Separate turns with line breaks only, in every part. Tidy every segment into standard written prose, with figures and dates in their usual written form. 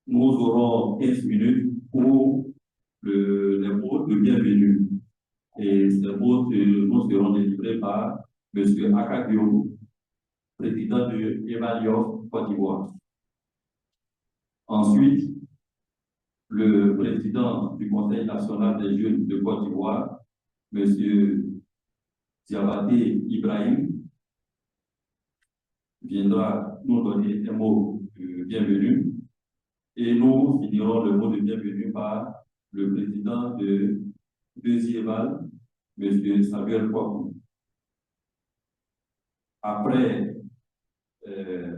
nous aurons 15 minutes pour les mots de bienvenue. Et ces mots nous seront délivrés par M. Akagio, président de Emalior Côte d'Ivoire. Ensuite, le président du Conseil national des jeunes de Côte d'Ivoire, M. Diabaté Ibrahim, viendra nous donner un mot de bienvenue. Et nous finirons le mot de bienvenue par le président de Deuxiéval, M. Samuel Kwaku. Après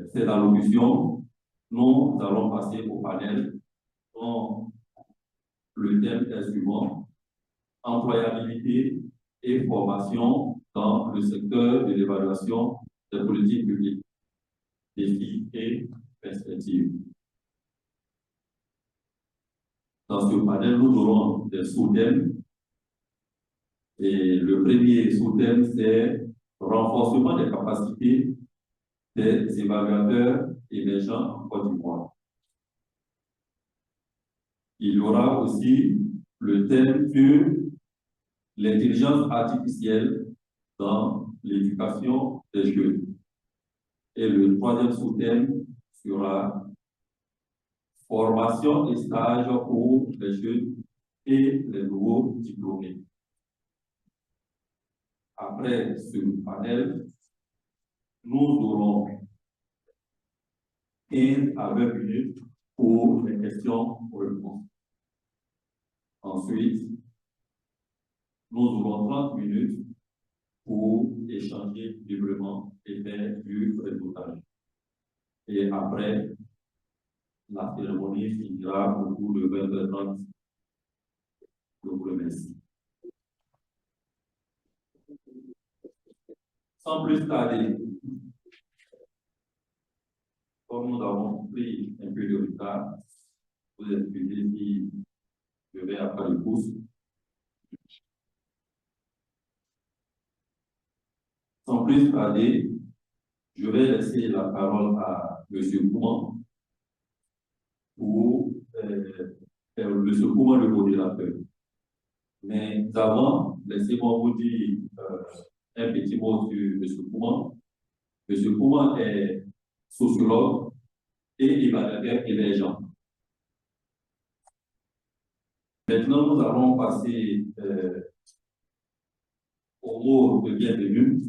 cette allocution, nous allons passer au panel dont le thème est suivant: employabilité et formation dans le secteur de l'évaluation des politiques publiques, défis et perspectives. Dans ce panel, nous aurons des sous-thèmes. Et le premier sous-thème, c'est renforcement des capacités des évaluateurs émergents en Côte d'Ivoire. Il y aura aussi le thème sur l'intelligence artificielle dans l'éducation des jeunes. Et le troisième sous-thème sera formation et stage pour les jeunes et les nouveaux diplômés. Après ce panel, nous aurons 15 à 20 minutes pour les questions-réponses. Ensuite, nous aurons 30 minutes pour échanger librement et faire du réseautage. Et après, la cérémonie finira au cours de 20h30. Je vous remercie. Sans plus tarder, comme nous avons pris un peu de retard, vous excusez si je vais après le pouce. Sans plus tarder, je vais laisser la parole à M. Kouman pour M. Kouman, le modérateur. Mais avant, laissez-moi vous dire un petit mot sur M. Kouman. M. Kouman est sociologue et évaluateur émergent. Maintenant, nous allons passer au mot de bienvenue.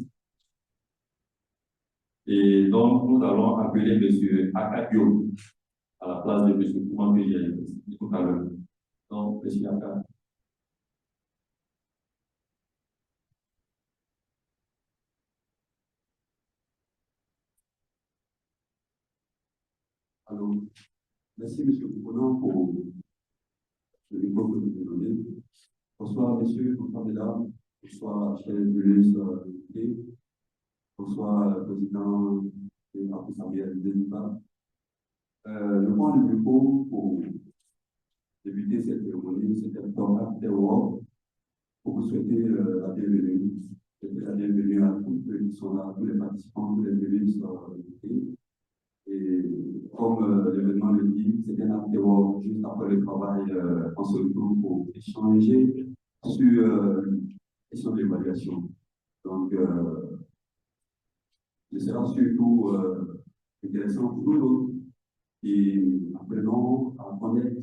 Et donc, nous allons appeler M. Akagio à la place de M. Kouman que j'ai dit tout à l'heure. Donc, M. Akagio.
Alors, merci M. Kouman pour le micro que vous nous donnez. Bonsoir messieurs, bonsoir mesdames, bonsoir chers juristes invités, bonsoir président et Abou Samuel Deniba. Je prends le micro pour débuter cette cérémonie, cet acte terroir, pour vous souhaiter la bienvenue. La bienvenue à tous ceux qui sont là, tous les participants, tous les juristes invités. Et comme l'événement le dit, c'est un acte terroir juste après le travail, on se retrouve pour échanger sur la question de l'évaluation. Donc, ce sera surtout intéressant pour nous qui apprenons à connaître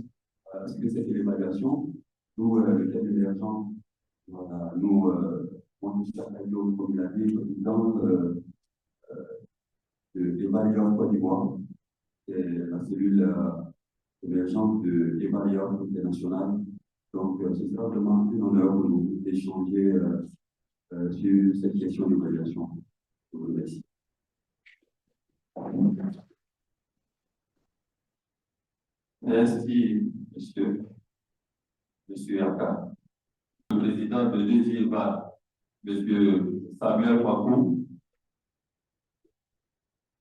ce que c'est que l'évaluation. Nous, le thème de l'évaluation, voilà, nous, moi, je suis Akagio, comme il a dit, président de l'évaluation Côte d'Ivoire, c'est la cellule émergente de l'évaluation internationale. Donc, ce sera vraiment un honneur pour nous d'échanger sur cette question d'évaluation. Je vous remercie.
Merci, monsieur Aka. Le président de DGVA, M. Samuel Kwaku.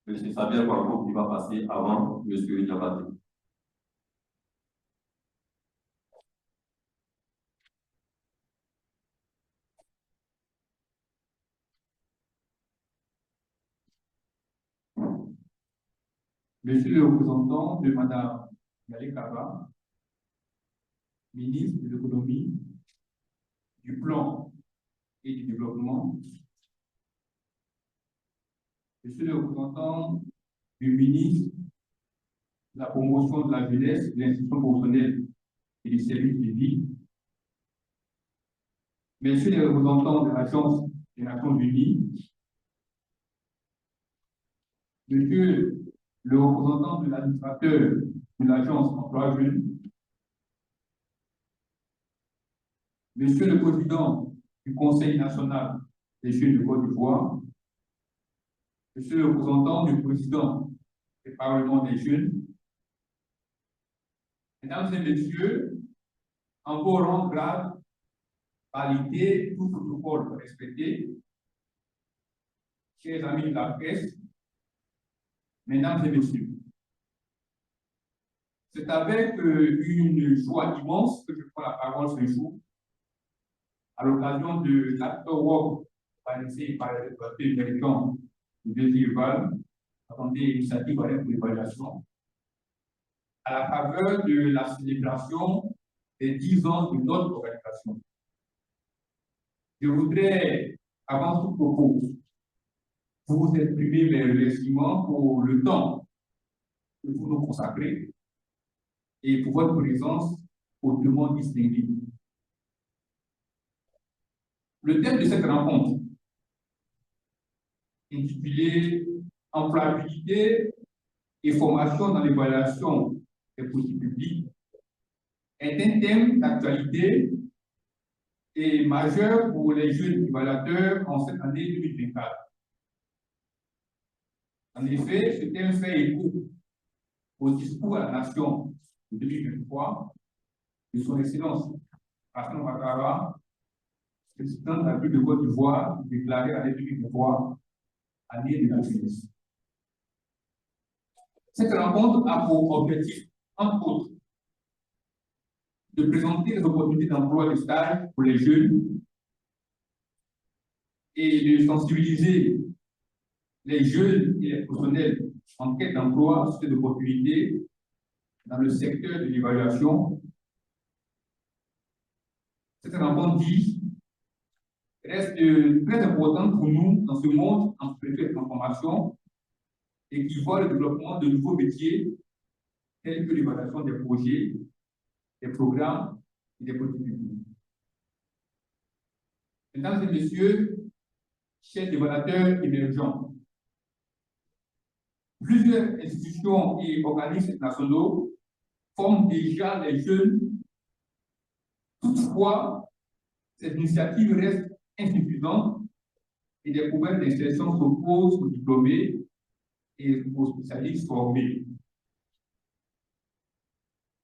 M. Samuel Kwaku qui va passer avant M. Diabaté.
Monsieur le représentant de Madame Yali Kaba, ministre de l'économie, du plan et du développement. Je suis le représentant du ministre de la promotion de la jeunesse, de l'institution professionnelle et du service public. Messieurs les représentants de l'Agence des Nations Unies, monsieur le représentant de l'administrateur de l'Agence Emploi Jeune, monsieur le président du Conseil national des jeunes de Côte d'Ivoire, monsieur le représentant du président du Parlement des jeunes, mesdames et messieurs, en vos rangs, grades, qualité, tout protocole respecté, chers amis de la presse, mesdames et messieurs, c'est avec une joie immense que je prends la parole ce jour à l'occasion de l'afterwork organisé par les députés américains de Val, attendez initiative avec l'évaluation, à la faveur de la célébration des 10 ans de notre organisation. Je voudrais, avant tout propos, vous exprimer mes remerciements pour le temps que vous nous consacrez et pour votre présence hautement distinguée. Le thème de cette rencontre, intitulé Employabilité et formation dans l'évaluation des politiques publiques, est un thème d'actualité et majeur pour les jeunes évaluateurs en cette année 2024. En effet, ce thème fait écho au discours à la nation de 2023 de son Excellence Alassane Ouattara, président de la République de Côte d'Ivoire, déclaré en 2023, année de la jeunesse. Cette rencontre a pour objectif, entre autres, de présenter les opportunités d'emploi et de stage pour les jeunes et de sensibiliser les jeunes et les professionnels en quête d'emploi sur ces opportunités dans le secteur de l'évaluation. Cette rencontre reste très importante pour nous dans ce monde en perpétuelle transformation et qui voit le développement de nouveaux métiers tels que l'évaluation des projets, des programmes et des politiques publiques. Mesdames et messieurs, chers évaluateurs émergents, plusieurs institutions et organismes nationaux forment déjà les jeunes. Toutefois, cette initiative reste insuffisante et des problèmes d'insertion s'opposent aux diplômés et aux spécialistes formés.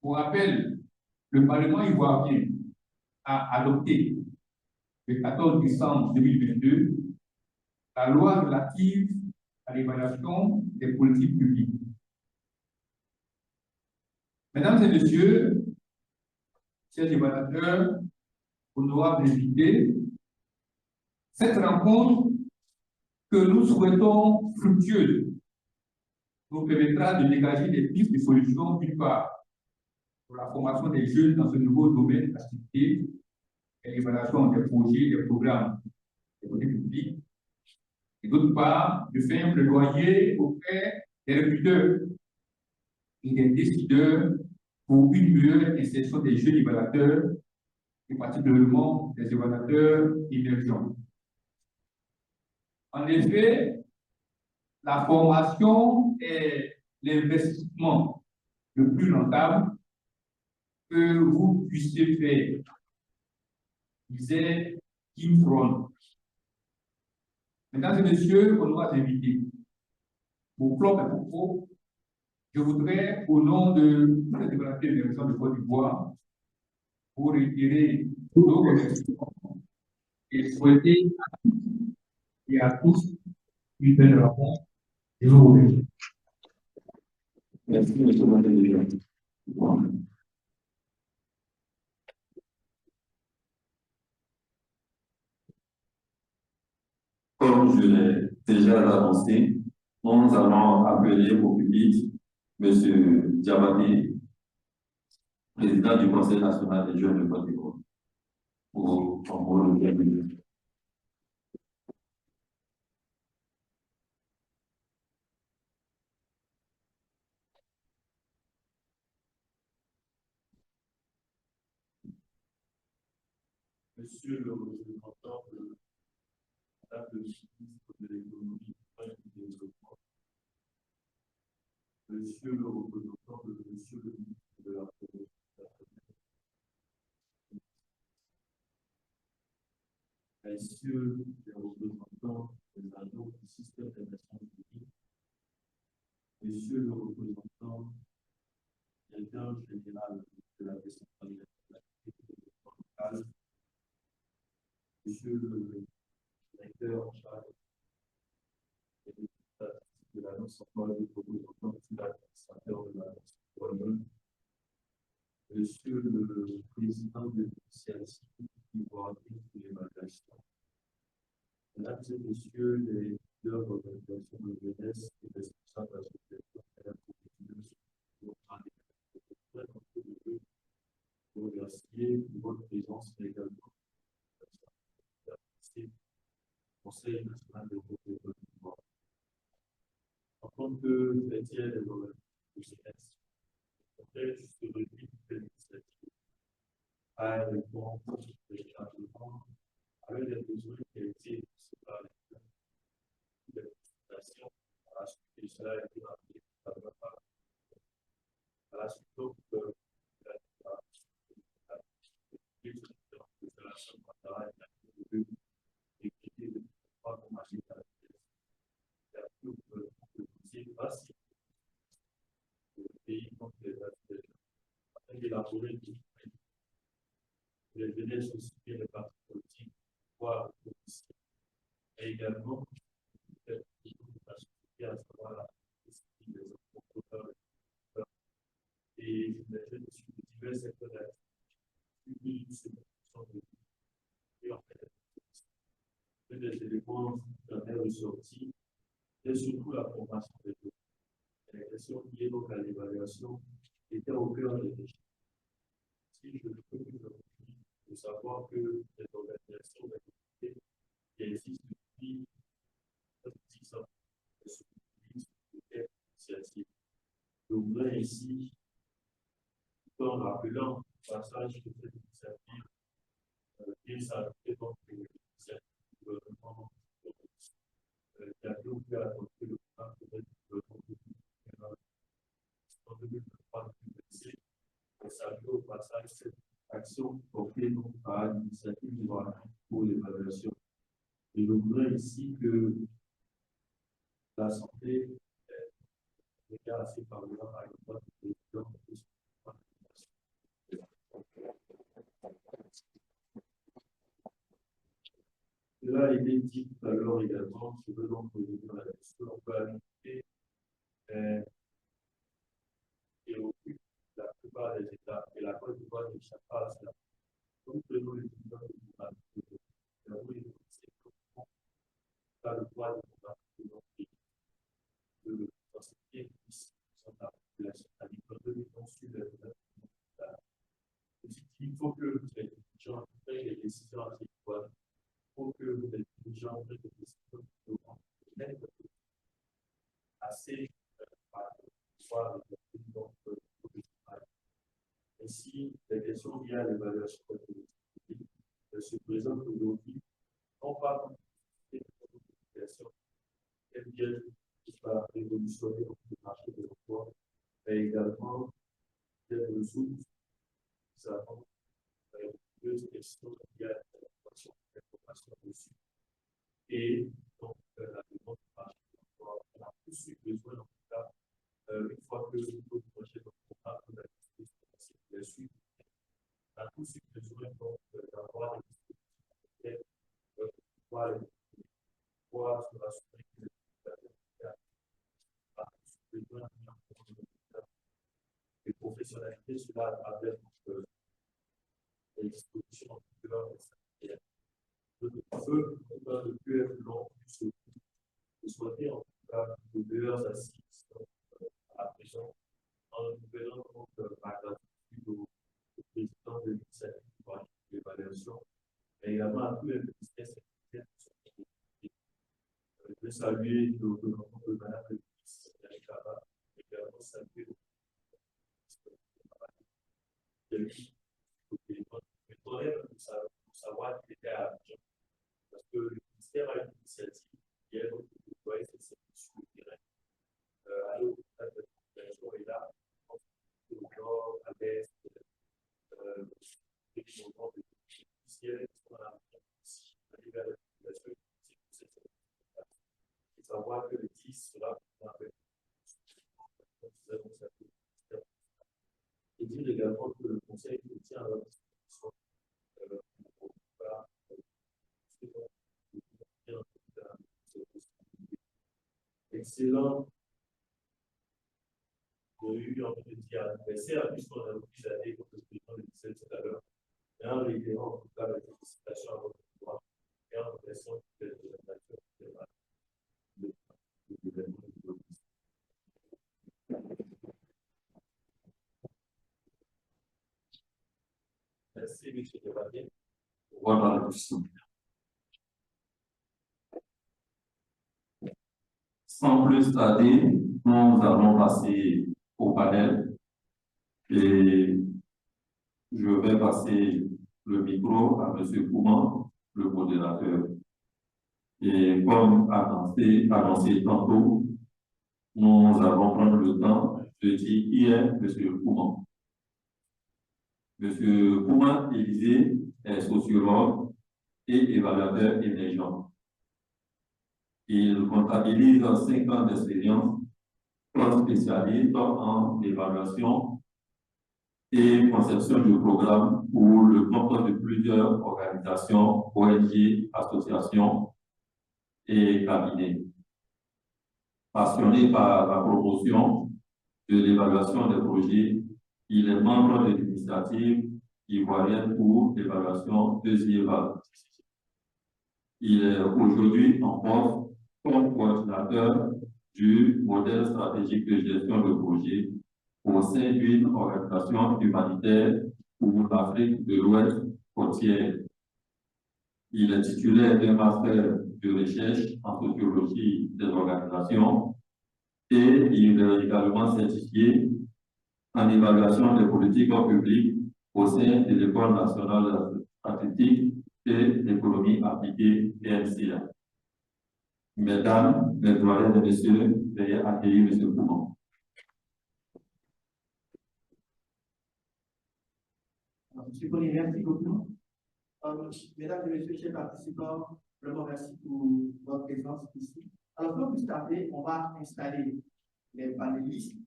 Pour rappel, le Parlement ivoirien a adopté le 14 décembre 2022 la loi relative à l'évaluation des politiques publiques. Mesdames et messieurs, chers évaluateurs, honorables invités, cette rencontre que nous souhaitons fructueuse nous permettra de dégager des pistes de solutions, d'une part, pour la formation des jeunes dans ce nouveau domaine d'activité et l'évaluation des projets, des programmes des politiques publiques, et d'autre part, de faire un plaidoyer auprès des recruteurs et des décideurs pour une meilleure insertion des jeunes évaluateurs, et particulièrement des évaluateurs émergents. En effet, la formation est l'investissement le plus rentable que vous puissiez faire, disait Kim Fron. Mesdames et messieurs, honorables invités, pour clore mes propos, je voudrais, au nom de tous les évaluateurs émergents de Côte d'Ivoire, vous réitérer nos remerciements et souhaiter à tous et à tous une belle rencontre. Je vous remercie.
Merci, M. Mandela. Comme je l'ai déjà annoncé, nous allons appeler au public M. Diabaté président du Conseil national des jeunes de Côte d'Ivoire, pour homologuer. Monsieur le représentant de Madame le ministre de l'économie et du développement, Monsieur le représentant de Monsieur le ministre de la Promotion, Messieurs les représentants des agents du système des Nations Unies, Monsieur le représentant directeur général de la décentralisation de l'activité locale, Monsieur le directeur en charge de l'annonce centrale des représentants de l'administrateur de l'annonce royaume, Monsieur le président de l'initiative ivoirienne de l'évaluation, Mesdames et Messieurs les leaders d'organisations de jeunesse et responsables associatifs, Mesdames et Messieurs, vous remercier pour votre présence, mais également au Conseil national de l'Ivoire. En tant que chrétien de jeunesse, je voudrais juste redire que l'initiative a répondre véritablement avec les besoins qui ont été séparés de la consultation à la suite de cela a été rappelé à la suite donc de la les jeunesse aussi les partis politiques, voire et également la société, à savoir la société des entrepreneurs et les jeunes issus de divers secteurs d'activité, et en fait, un des éléments qui en est ressorti, et surtout la formation des jeunes. La question liée donc à l'évaluation était au cœur des déchets. Si je peux de savoir que les organisations d'activité qui existent depuis 10 ans se utilisent pour cette initiative. Je voudrais ici, tout en rappelant le passage de cette initiative, bien s'ajouter donc l'initiative du gouvernement qui a pu adopter le plan de développement en 2023-2025, et saluer au passage cette action portée par l'initiative ivoirienne pour l'évaluation. Et je voudrais ici que la santé est assez favorable à une bonne président de cela a été dit tout à l'heure également, je veux donc revenir là-dessus. On peut ajouter et au plus la plupart des États, et la Côte d'Ivoire n'échappe pas à cela. Donc, nous les étudiants de l'humanité, pas le droit de notre pays, de l'enseigner qui sont à la population, c'est-à-dire que nous avons su il faut que les dirigeants prennent les décisions adéquates, il faut que les dirigeants prennent des décisions qui seront assez soit ainsi, les questions liées à l'évaluation politique se présentent aujourd'hui, non pas comme une question qui vient par révolutionner le marché de l'emploi, mais également des ressources. Nous avons deux questions liées à l'information reçue et donc la demande du marché de l'emploi. On a tous eu besoin, en tout cas, une fois que le projet de programme de la justice est suivi, on a tous eu besoin d'avoir des dispositifs pour pouvoir se rassurer que les professionnalités, cela à travers les dispositions de leur sanitaire. Eux, on ne peut être long, de souhaiter en tout cas de leurs assises à présent, en nous faisant donc par gratuité
saluer le gouvernement de Madame le ministre Yalikaba, également saluer le téléphone pour savoir qu'il était à Abidjan. Parce que le ministère a une initiative qui est de déployer ses services sur le terrain. Aller au contact de la population est là, au nord, à l'est, les mouvements de ciel qui sont à Abidjan, aller vers la population. Il faut savoir que le 10 sera et dire également que le Conseil tient à leur disposition excellent. J'ai eu envie de dire anniversaire, puisqu'on a obligé d'aller comme le président le disait tout à l'heure. Et en réitérant en tout cas la félicitations à votre droit et en remerciant de la nature de l'événement de l'Office. Merci, M. Devanier.
Voilà la question. Sans plus tarder, nous allons passer au panel et je vais passer le micro à M. Kouman, le modérateur. Et comme annoncé tantôt, nous allons prendre le temps de dire qui est M. Kouman. M. Kouman Élisée est sociologue et évaluateur émergent. Il comptabilise 5 ans d'expérience comme spécialiste en évaluation et conception de programmes pour le compte de plusieurs organisations, ONG, associations et cabinets. Passionné par la promotion de l'évaluation des projets, il est membre de l'initiative ivoirienne pour l'évaluation de CIEVAL. Il est aujourd'hui en poste comme coordinateur du modèle stratégique de gestion de projet au sein d'une organisation humanitaire pour l'Afrique de l'Ouest côtière. Il est titulaire d'un master de recherche en sociologie des organisations et il est également certifié en évaluation des politiques publiques au sein de l'École nationale statistique et d'économie appliquée ENCA. Mesdames, Mesdemoiselles et Messieurs, veuillez accueillir M. Kouman.
Monsieur Bonnet, merci beaucoup. Mesdames et Messieurs, chers participants, vraiment merci pour votre présence ici. Alors, pour starter, on va installer les panélistes.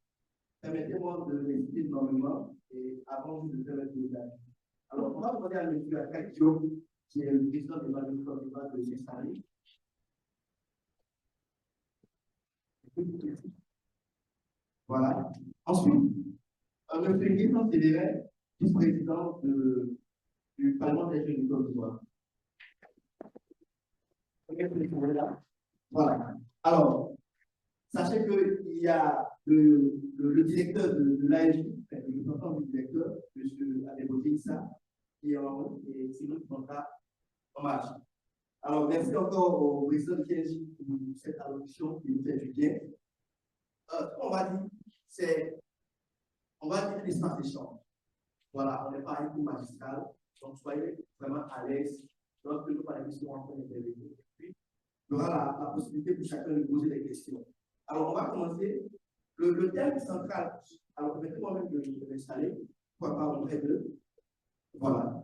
Permettez-moi de les citer normalement et avant de faire le détail. Alors, on va demander à M. Akakio, qui est le président de l'Évaluation Côte d'Ivoire, de s'installer. Voilà. Ensuite, M. Guéton Cédéret, vice-président du Parlement des jeunes de Côte d'Ivoire. Voilà. Alors, sachez qu'il y a le directeur de l'ASJ, le représentant du directeur, M. Adeboté Issa, qui est en haut et c'est nous qui prendra en marche. Alors, merci encore au président de l'ASJ pour cette allocution qui nous fait du bien. On va dire, c'est un espace d'échange. Voilà, on n'est pas un cours magistral, donc soyez vraiment à l'aise lorsque nous parlons de en train d'intervenir. Puis, il y aura la possibilité pour chacun de poser des questions. Alors, on va commencer. Le thème central, alors permettez-moi même de l'installer, pourquoi pas en deux. Voilà.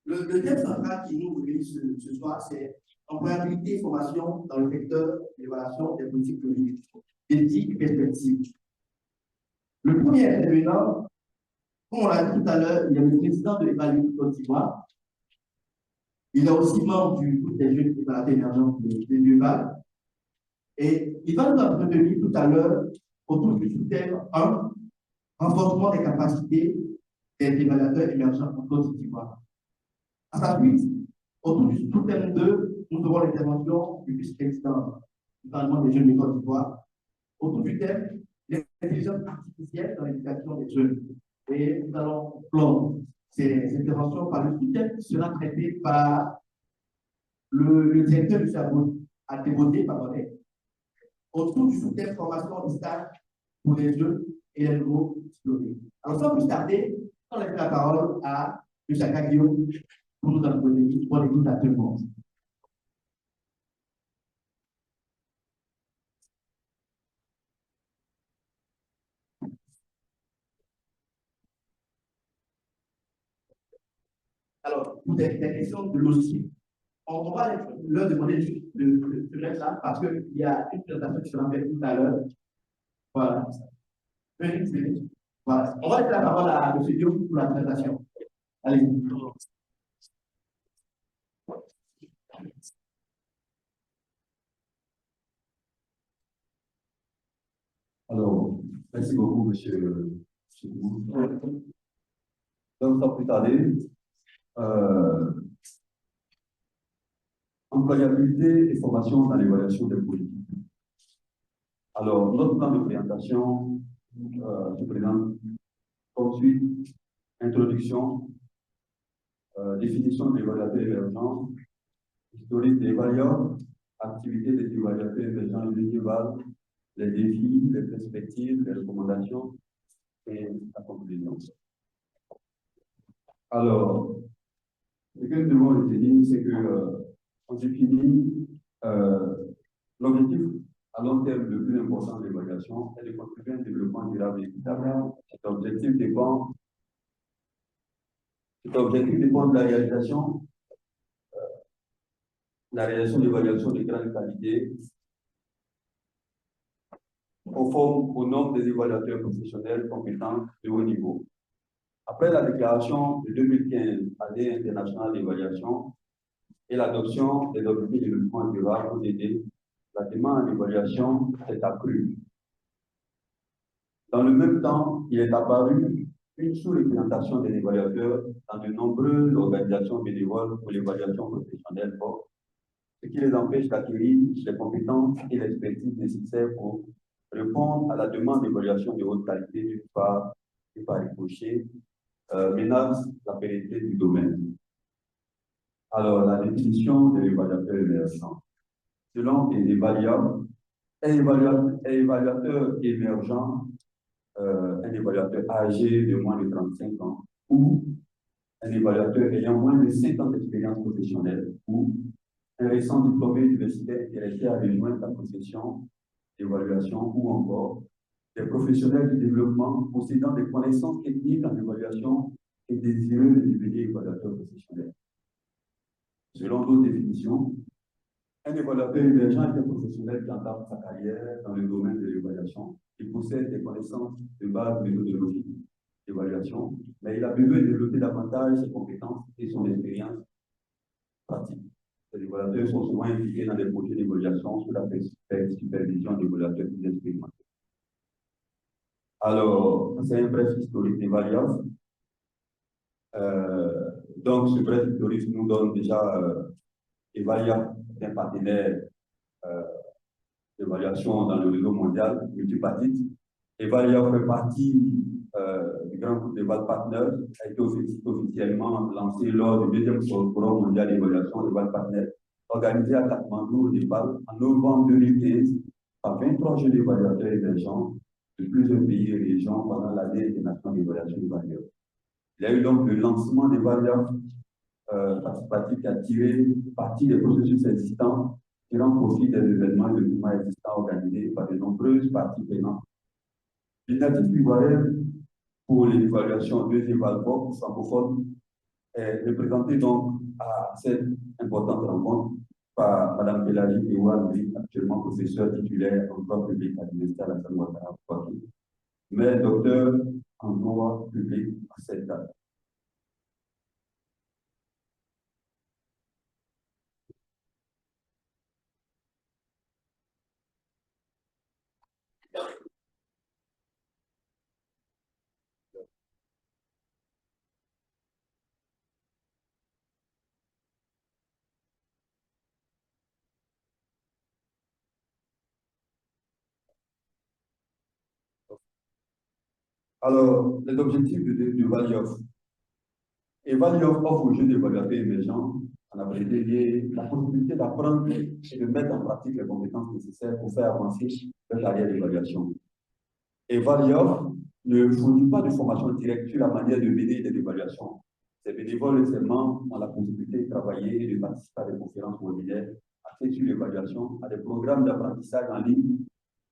Le thème central qui nous réunit ce soir, c'est employabilité et formation dans le secteur d'évaluation des politiques publiques, éthique et perspective. Le premier intervenant, comme on l'a dit tout à l'heure, il est le président de l'Évaluation Côte d'Ivoire. Il est aussi membre du groupe des jeunes évaluateurs émergents de l'UVAL. Et il va nous entretenir tout à l'heure autour du sous-thème 1, renforcement des capacités des évaluateurs émergents en Côte d'Ivoire. À sa suite, autour du sous-thème 2, nous aurons l'intervention du vice-président du Parlement des jeunes de Côte d'Ivoire autour du thème l'intelligence artificielle dans l'éducation des jeunes. Et nous allons clore ces interventions par le sous-thème qui sera traité par le directeur du cerveau a dévoté, pardonnez, autour du sous-thème formation et stage pour les jeunes et les nouveaux diplômés. Alors, sans plus tarder, on laisse la parole à M. Guillaume pour nous donner pour l'écoute à tout le monde. Alors, pour des questions de logistique, on va leur demander de se mettre là parce qu'il y a une présentation qui sera faite tout à l'heure. Voilà. Voilà. On va laisser la parole à M. Guillaume pour la présentation. Allez-y.
Alors, merci beaucoup, monsieur. Donc, sans plus tarder, employabilité et formation dans l'évaluation des politiques. Alors, notre plan de présentation se présente comme suit: introduction, définition de l'évaluateur émergent, historique des évaluateurs, activité des évaluateurs émergents individuels, les défis, les perspectives, les recommandations et la conclusion. Alors, ce que nous devons retenir, c'est que on définit l'objectif à long terme le plus important de l'évaluation est de contribuer à un développement durable et équitable. Cet objectif dépend de la réalisation d'évaluations de grande qualité conforme aux normes des évaluateurs professionnels compétents de haut niveau. Après la déclaration de 2015, année internationale d'évaluation, et l'adoption des objectifs de développement durable ODD, la demande d'évaluation s'est accrue. Dans le même temps, il est apparu une sous-représentation des évaluateurs dans de nombreuses organisations bénévoles pour l'évaluation professionnelle, ce qui les empêche d'acquérir les compétences et l'expertise nécessaires pour répondre à la demande d'évaluation de haute qualité d'une part et par ricochet menace la pérennité du domaine. Alors, la définition de l'évaluateur émergent. Selon les évaluateurs, un évaluateur émergent, un évaluateur âgé de moins de 35 ans, ou un évaluateur ayant moins de 5 ans d'expérience professionnelle, ou un récent diplômé universitaire intéressé à rejoindre la profession d'évaluation, ou encore des professionnels du développement possédant des connaissances techniques en évaluation et désireux de devenir évaluateur professionnel. Selon d'autres définitions, un évaluateur émergent est un professionnel qui entame sa carrière dans le domaine de l'évaluation. Il possède des connaissances de base méthodologiques d'évaluation, mais il a besoin de développer davantage ses compétences et son expérience pratique. Les évaluateurs sont souvent impliqués dans des projets d'évaluation sous la supervision d'évaluateurs plus expérimentés. Alors, c'est un bref historique d'évaluation. Donc, ce bref historique nous donne déjà Evalia est un partenaire d'évaluation dans le réseau mondial multipartite. Evalia fait partie du grand groupe d'Eval Partners, a été officiellement lancé lors du deuxième forum mondial d'évaluation d'Eval Partners, organisé à Katmandou au Népal en novembre 2015 par 23 jeunes évaluateurs émergents de plusieurs pays et régions pendant l'année internationale d'évaluation d'Evalia. Il y a eu donc le lancement d'Evalia participatif qui a tiré parti des processus existants, tirant profit des événements et de mouvements existants organisés par de nombreuses parties prenantes. L'initiative ivoirienne pour l'évaluation de l'Evalbox francophone est représentée donc à cette importante rencontre par Mme Pélagie Ewa, actuellement professeure titulaire en droit public à l'Université Alassane Ouattara, mais docteur en droit public à cette date. Alors, les objectifs de Valioff. Et Valioff offre aux jeunes évaluateurs émergents en abrégé, la possibilité d'apprendre et de mettre en pratique les compétences nécessaires pour faire avancer leur carrière d'évaluation. Evalior ne fournit pas de formation directe sur la manière de mener des évaluations. Ces bénévoles et ses membres ont la possibilité de travailler et de participer à des conférences webinaires axées sur l'évaluation, à des programmes d'apprentissage en ligne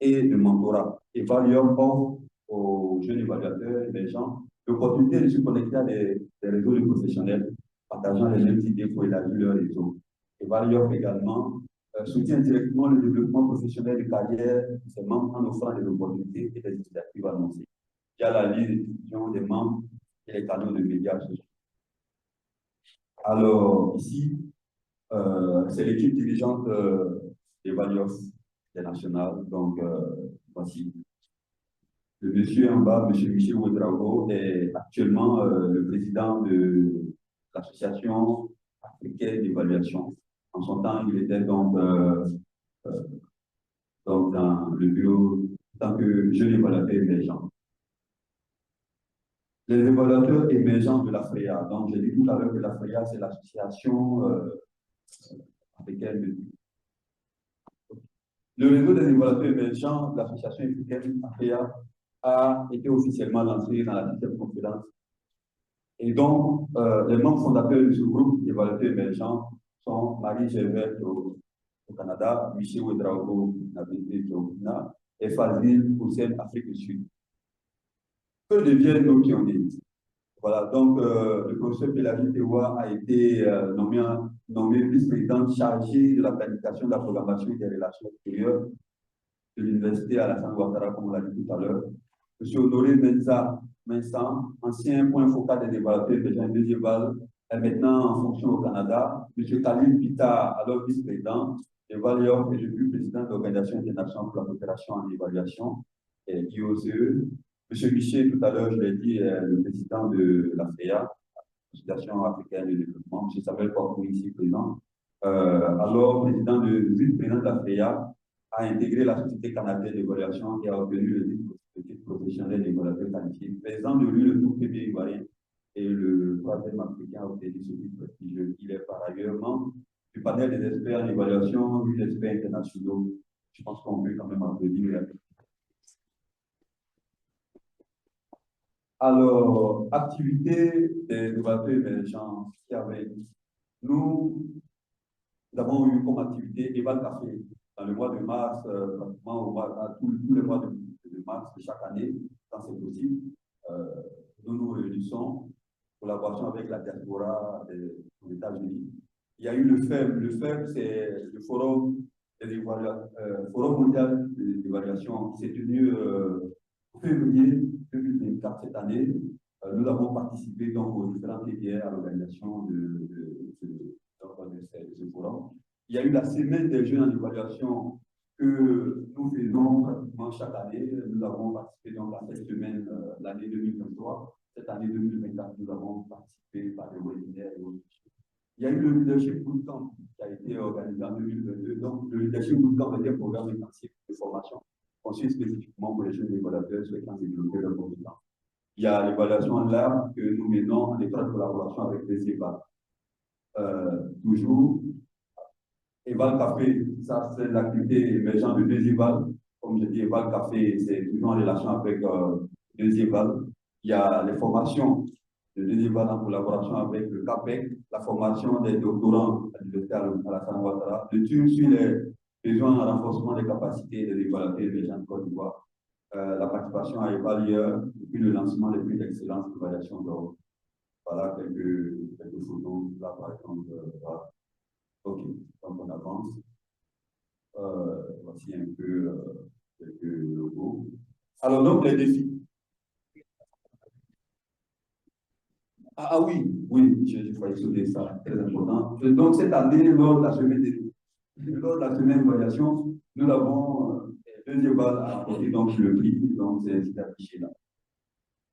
et de mentorat. Evalior offre aux jeunes évaluateurs émergents l'opportunité de se connecter à des réseaux de professionnels partageant les mêmes idées pour élargir leur réseau. Evalior également soutient directement le développement professionnel de carrière de ses membres en offrant des opportunités et des initiatives annoncées. Il y a la liste de diffusion des membres et les canaux de médias sociaux. Alors, ici, c'est l'équipe dirigeante d'Evalior International. Donc, voici. Le monsieur en bas, monsieur Michel Ouedraogo, est actuellement le président de l'Association africaine d'évaluation. En son temps, il était donc dans le bureau en tant que jeune évaluateur émergent. Les évaluateurs émergents de la FREA. Donc, j'ai dit tout à l'heure que la FREA, c'est l'association africaine. Le réseau des évaluateurs émergents de l'association africaine FREA a été officiellement lancé dans la 10e conférence. Et donc, les membres fondateurs de ce groupe d'évaluateurs émergents sont Marie Gervais au Canada, Michel Ouedraogo au Ghana et Fazil Hussein, Afrique du Sud. Que deviennent nos pionniers? Voilà, donc le professeur Pelagi Tewa a été nommé vice-président chargé de la planification, de la programmation et des relations extérieures de l'université Alassane Ouattara, comme on l'a dit tout à l'heure. M. Honoré Vincent, ancien point focal des évaluateurs émergents médiéval, est maintenant en fonction au Canada. M. Khalil Pita, alors vice-président, Evalior et depuis président de l'Organisation internationale pour la coopération en évaluation, IOCE. M. Michel, tout à l'heure, je l'ai dit, est le président de la FREA, l'Association africaine de développement. M. Samuel Portou, ici présent. Alors, vice-président de la FREA, a intégré la Société canadienne d'évaluation et a obtenu le titre professionnel d'évaluateur qualifié. Président de lui, le tout premier ivoirien et le troisième africain a obtenu ce titre prestigieux. Il est par ailleurs membre du panel des experts en évaluation, des experts internationaux. Je pense qu'on peut quand même applaudir. Alors, activité des évaluateurs émergents qui avait. Nous avons eu comme activité Eval Café dans le mois de mars, pratiquement tous les mois de mars de chaque année, quand c'est possible. Nous nous réunissons en collaboration avec la diaspora des États-Unis. Il y a eu le FEB, c'est le Forum mondial d'évaluation qui s'est tenu en février 2024 cette année. Nous avons participé donc aux différentes TDR à l'organisation de ce forum. Il y a eu la semaine des jeunes en évaluation que nous faisons pratiquement chaque année. Nous avons participé donc à cette semaine l'année 2023. Cette année 2024, nous avons participé par des webinaires et autres. Il y a eu le Leadership Bootcamp qui a été organisé en 2022. Donc, le Leadership Bootcamp est un programme intensif de formation conçu spécifiquement pour les jeunes évaluateurs souhaitant développer leurs compétences. Il y a l'évaluation en live que nous menons en étroite collaboration avec les EVAL. Toujours, Eval Café, ça c'est l'activité émergente de deux EVAL. Comme je dis, Eval Café, c'est toujours en relation avec deux EVAL. Il y a les formations de deux EVAL en collaboration avec le CAPEC, la formation des doctorants à l'université Alassane Ouattara, le tour sur les besoins en renforcement des capacités des évaluateurs émergents de Côte d'Ivoire, la participation à Evalieur, et puis le lancement des prix d'excellence d'évaluation d'Europe. Voilà quelques photos là par exemple. Voilà. Ok, donc on avance. Voici un peu quelques logos. Alors donc les défis. Oui, je croyais sauter ça, très important. Donc cette année, lors de la semaine d'évaluation, nous avons deux évals à apporter donc le prix, donc c'est affiché là.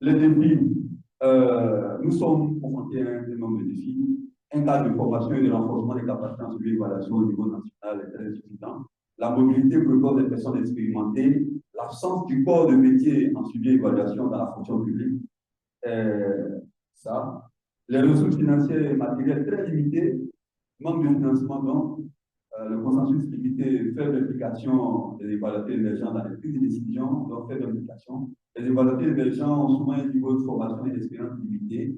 Les défis, nous sommes confrontés à un nombre de défis. Un cadre de formation et de renforcement des capacités en suivi d'évaluation au niveau national est très insuffisant. La mobilité précoce des personnes expérimentées, l'absence du corps de métier en suivi d'évaluation dans la fonction publique, ça. Les ressources financières et matérielles très limitées Manque de financement, donc, le consensus limité, faible implication des évaluateurs émergents dans les prises de décision, donc faible implication. Les évaluateurs émergents ont souvent un niveau de formation et d'expérience limité.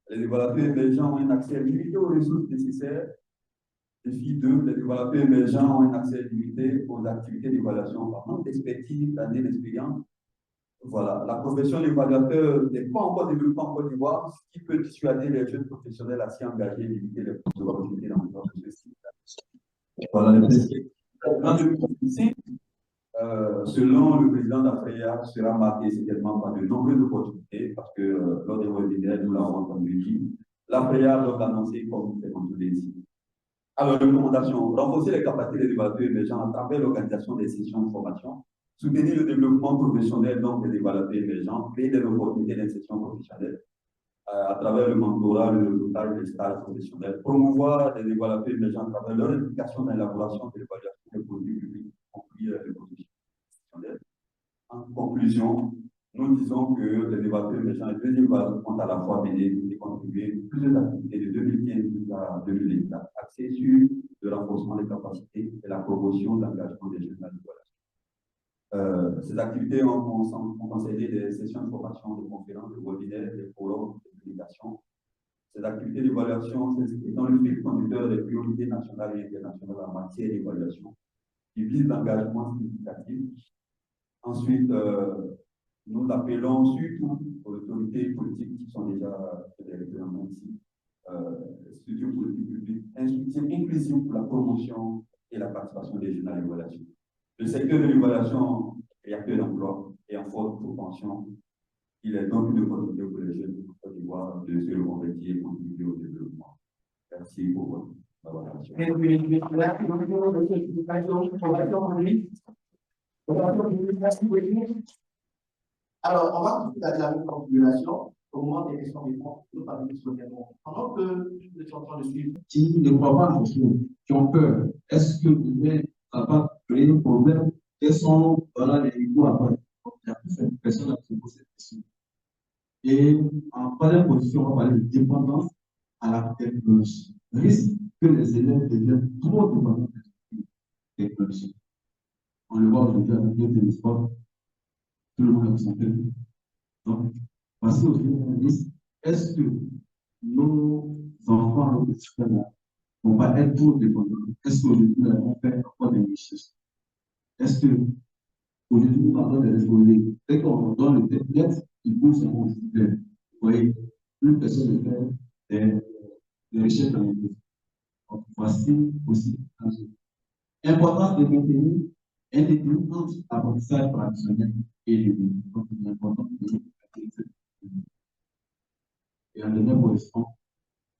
Les évaluateurs émergents ont un accès limité aux ressources nécessaires. Défi 2, les évaluateurs émergents ont un accès limité aux activités d'évaluation par manque d'expertise, d'années d'expérience. Voilà, la profession d'évaluateur n'est pas encore développée en Côte d'Ivoire, ce qui peut dissuader les jeunes professionnels à s'y engager et limiter les opportunités dans le société. Voilà, les principes. En 2025, selon le président d'Africa, sera marqué certainement par de nombreuses opportunités, parce que lors des webinaires, nous l'avons entendu dire, l'Africa doit l'annoncer comme c'est contrôlé ici. Alors, recommandation, renforcer les capacités des évaluateurs émergents à travers l'organisation des sessions de formation, soutenir le développement professionnel donc des évaluateurs émergents, créer des opportunités d'insertion professionnelle à travers le mentorat, le pilotage des stages professionnels, promouvoir les évaluateurs émergents à travers leur implication dans l'élaboration de l'évaluation des produits publics, y compris les produits professionnels. En conclusion, nous disons que les évaluateurs émergents et les évaluateurs ont à la fois mené et contribué plusieurs activités de 2015 à 2024, axées sur le renforcement des capacités et la promotion de l'engagement des jeunes dans l'évaluation. Ces activités ont concerné des sessions de formation, de conférences, de webinaires, des forums, de publications. Ces activités d'évaluation s'inscrivent dans le fil conducteur des priorités nationales et internationales en matière d'évaluation, qui visent l'engagement significatif. Ensuite, nous appelons surtout aux autorités politiques qui sont déjà représentées ici, structures politiques publiques, un soutien inclusif pour la promotion et la participation des jeunes à l'évaluation. Le secteur de l'évaluation est acteur d'emploi et en forte propension. Il est donc une opportunité pour les jeunes de Côte d'Ivoire de se reconvertir et contribuer au développement. Merci pour votre collaboration.
Alors, on va tout de suite à la configuration au moment des questions-réponses. Pendant que nous sommes en train de suivre.
Qui ne croient pas en choses, qui ont peur, est-ce que vous êtes capable de créer un problème? Quels sont les niveaux à faire? Il y a plusieurs personnes qui posent cette question. Et en troisième position, on va parler de dépendance à la technologie. Risque que les élèves deviennent trop dépendants de la technologie. On le voit aujourd'hui avec les téléphones, tout le monde a son téléphone. Donc, voici aussi un risque. Est-ce que nos enfants, nos petits frères, vont pas être trop dépendants? Est-ce qu'aujourd'hui, on fait encore des recherches? Est-ce que aujourd'hui, nous avons des responsabilités? Dès qu'on donne le test, il faut se considérer. Vous voyez, plus personne ne fait des recherches dans les livres. Donc, voici aussi un jeu. Importance de maintenir un équilibre entre l'apprentissage traditionnel et le livre. Donc, il est important de maintenir. Et en dernière position,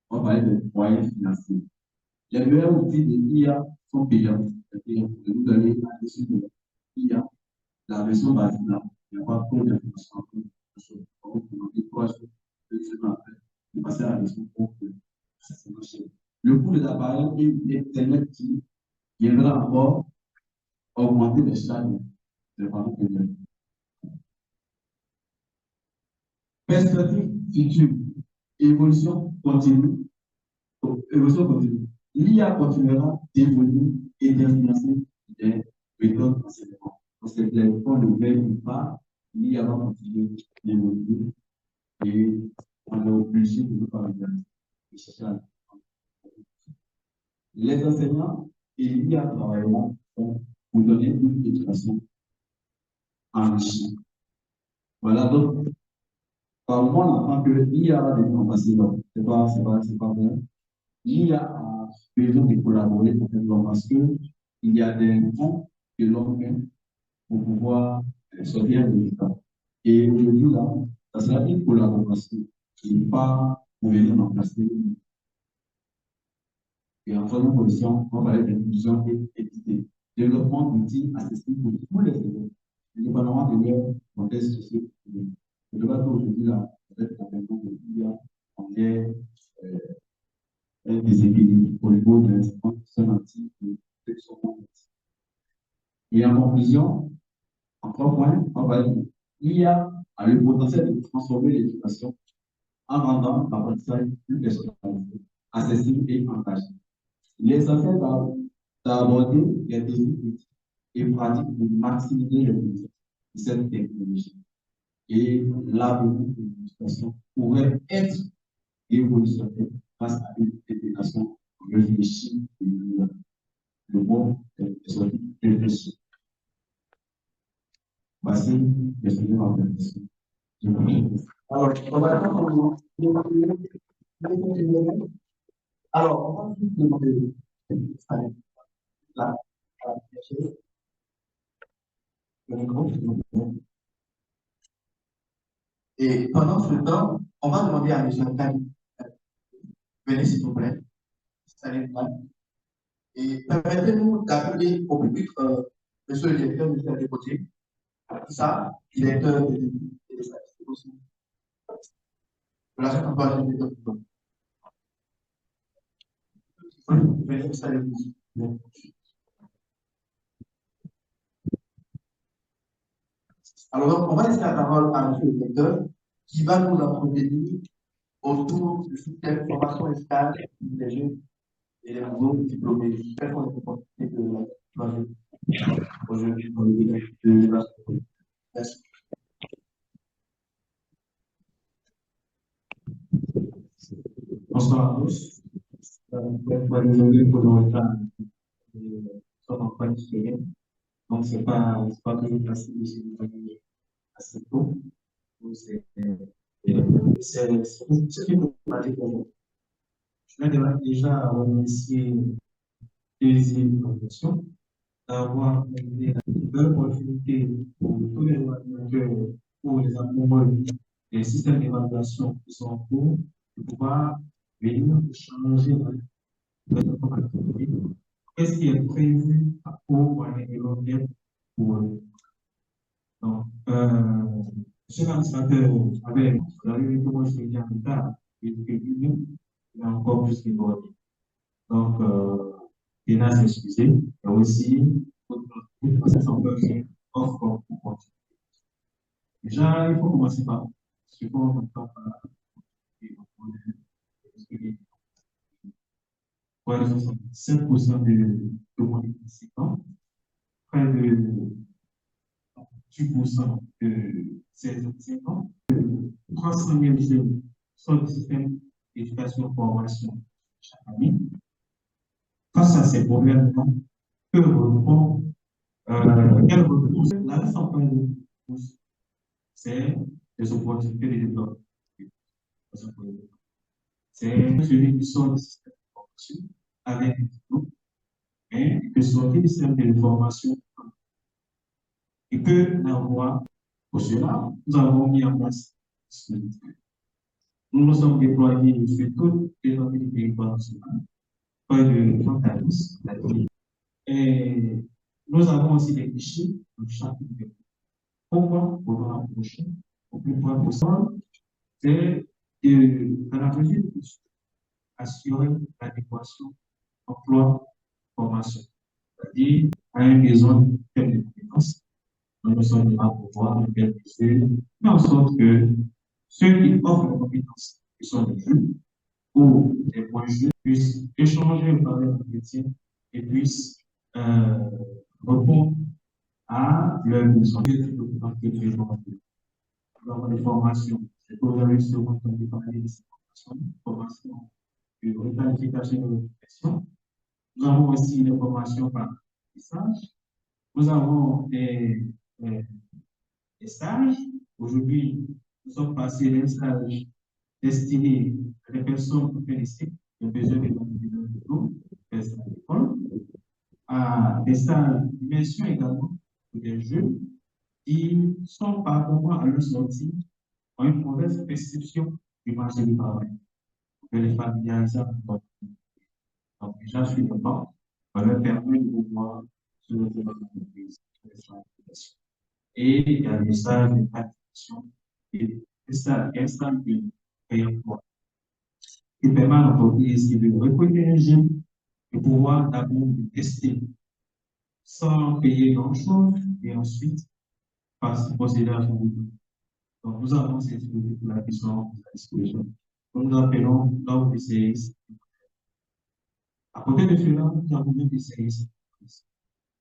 on va parler de moyens financiers. Les meilleurs outils de l'IA sont payants. C'est-à-dire que vous allez là-dessus de l'IA, la version basique, il n'y a pas trop d'informations. Donc, vous avez 3 jours, 2 semaines après, vous passez à la version pour que ça se marche. Le coût de l'appareil et Internet qui viendra encore augmenter les charges des parents payants. Perspective future, évolution continue. L'IA continuera d'évoluer et d'influencer les méthodes d'enseignement. Donc, c'est clair qu'on ne veille pas, l'IA va continuer d'évoluer et on est obligé de nous parler. Les enseignants et l'IA travailleront pour donner une éducation enrichie. Voilà, donc, par moi, on entend que l'IA va devenir facile. C'est pas vrai. L'IA a besoin de collaborer pour faire parce qu'il y a des fonds que l'on fait pour pouvoir sortir de l'État. Et aujourd'hui, là, ça sera une collaboration qui n'est pas pour venir remplacer. Et en troisième position, on va parler d'inclusion et équité. Développement d'outils accessibles pour tous les élèves, indépendamment de leur contexte socio-économique. Je ne vais pas aujourd'hui, là, peut-être qu'avec de l'IA, on est un déséquilibre au niveau de l'instrument sémantique et de son contexte. Et en conclusion, en 3 points, on va dire l'IA a le potentiel de transformer l'éducation en rendant l'apprentissage plus personnalisé, accessible et engagé. L'essentiel d'aborder les défis et pratiques pour maximiser le bénéfice de cette technologie. Et l'avenir de l'éducation pourrait être révolutionnaire grâce à une intégration réfléchie et le monde est sorti réfléchi. Voici le second organisme.
Alors, on va attendre. Alors, on va juste demander là, le micro, s'il vous plaît. Et pendant ce temps, on va demander à M. Kani, venez s'il vous plaît, et permettez-nous d'appeler au plus vite M. le directeur ministère des côtés, ça, directeur des statistiques aussi. Relation internationale. Venez installer-vous. Alors, on va laisser la parole à M. le directeur qui va nous entretenir autour du système formation et stage des jeunes et les nouveaux diplômés. Quelles sont les opportunités de la aujourd'hui dans le domaine de la santé? Merci.
Bonsoir à tous. Désolé pour le retard. Sommes en train de se donc, c'est pas toujours facile de se réveiller assez tôt. C'est une problématique pour moi. Je vais déjà remercier les organisations d'avoir donné l'opportunité pour tous les ordinateurs, pour les apprenants, les systèmes d'évaluation qui sont en cours, de pouvoir venir changer notre activité. Qu'est-ce qui est prévu pour les élèves pour eux? Donc, monsieur l'administrateur, avec la réunion que moi je viens en retard, il est encore plus débordé. Donc, il a s'excusé, et aussi, offre pour continuer. Déjà, il faut commencer par ce qu'on entend par 65% de moins de 5 ans, près de 10% de 16 ans, 5 ans, 300 000 jeunes sont du système d'éducation-formation chaque année. Face à ces problèmes-là, que répond, quelle réponse? La réponse en point de vue, c'est des opportunités de développement. C'est celui qui sort du système de formation avec un diplôme, mais que sortir du système de formation et que l'avoir, pour cela, nous avons mis en place ce dispositif. Nous nous sommes déployés sur toutes les zones du territoire national, près de 30 agences. Et nous avons aussi des guichets dans chaque niveau. Pourquoi? Pour nous rapprocher au plus près possible, c'est dans la mesure où assurer l'adéquation emploi-formation, c'est-à-dire à un besoin de compétences. Nous sommes là pour pouvoir faire en sorte que ceux qui offrent les compétences, qui sont des jeunes ou des points jeunes, puissent échanger par les métiers et puissent répondre à leurs besoins. Nous avons des formations, c'est pour vous avez souvent entendu parler de ces formations de requalification de l'occupation. Nous avons aussi des formations par apprentissage. Nous avons des stages. Aujourd'hui, nous sommes passés d'un stage destiné à des personnes intéressées qui ont besoin de diplôme, à des stages d'immersion également pour des jeunes qui sont par rapport à leur sortie ont une mauvaise perception du marché du travail. On peut les familiariser avec notre. Donc, déjà, sur le banc, on leur permet de pouvoir se retrouver dans l'entreprise. Et il y a des stages de qualification et des stages de réemploi qui permettent à l'entreprise de recruter un jeune et pouvoir d'abord le tester sans payer grand-chose et ensuite procéder à son boulot. Donc, nous avons ces dispositifs-là qui sont à disposition. Nous appelons l'OPCS À côté de cela, nous avons des services.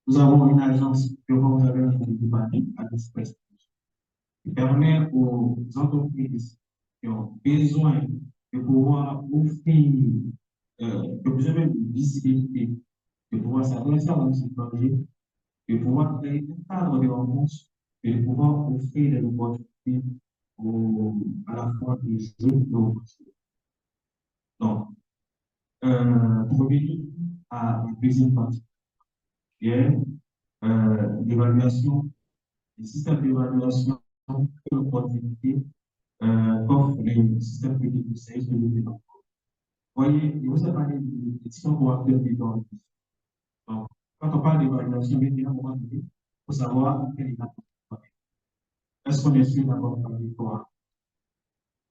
Nous avons une agence que vous avez demandé à l'espèce qui permet aux entreprises qui ont besoin de pouvoir offrir, de besoin de visibilité, de pouvoir s'adresser à nos étrangers, de pouvoir créer un cadre de rencontre et de pouvoir offrir des opportunités à la fois des jeunes et aux professionnels. Donc, pour revenir à la deuxième partie, qui est l'évaluation, le système d'évaluation de l'opportunité qu'offre le système public de service de l'État. Voyez, je vous ai parlé de différents caractères de Donc, quand on parle d'évaluation, il y a un moment donné, il faut savoir à quel état on est. Est-ce qu'on est sûr d'avoir parlé quoi?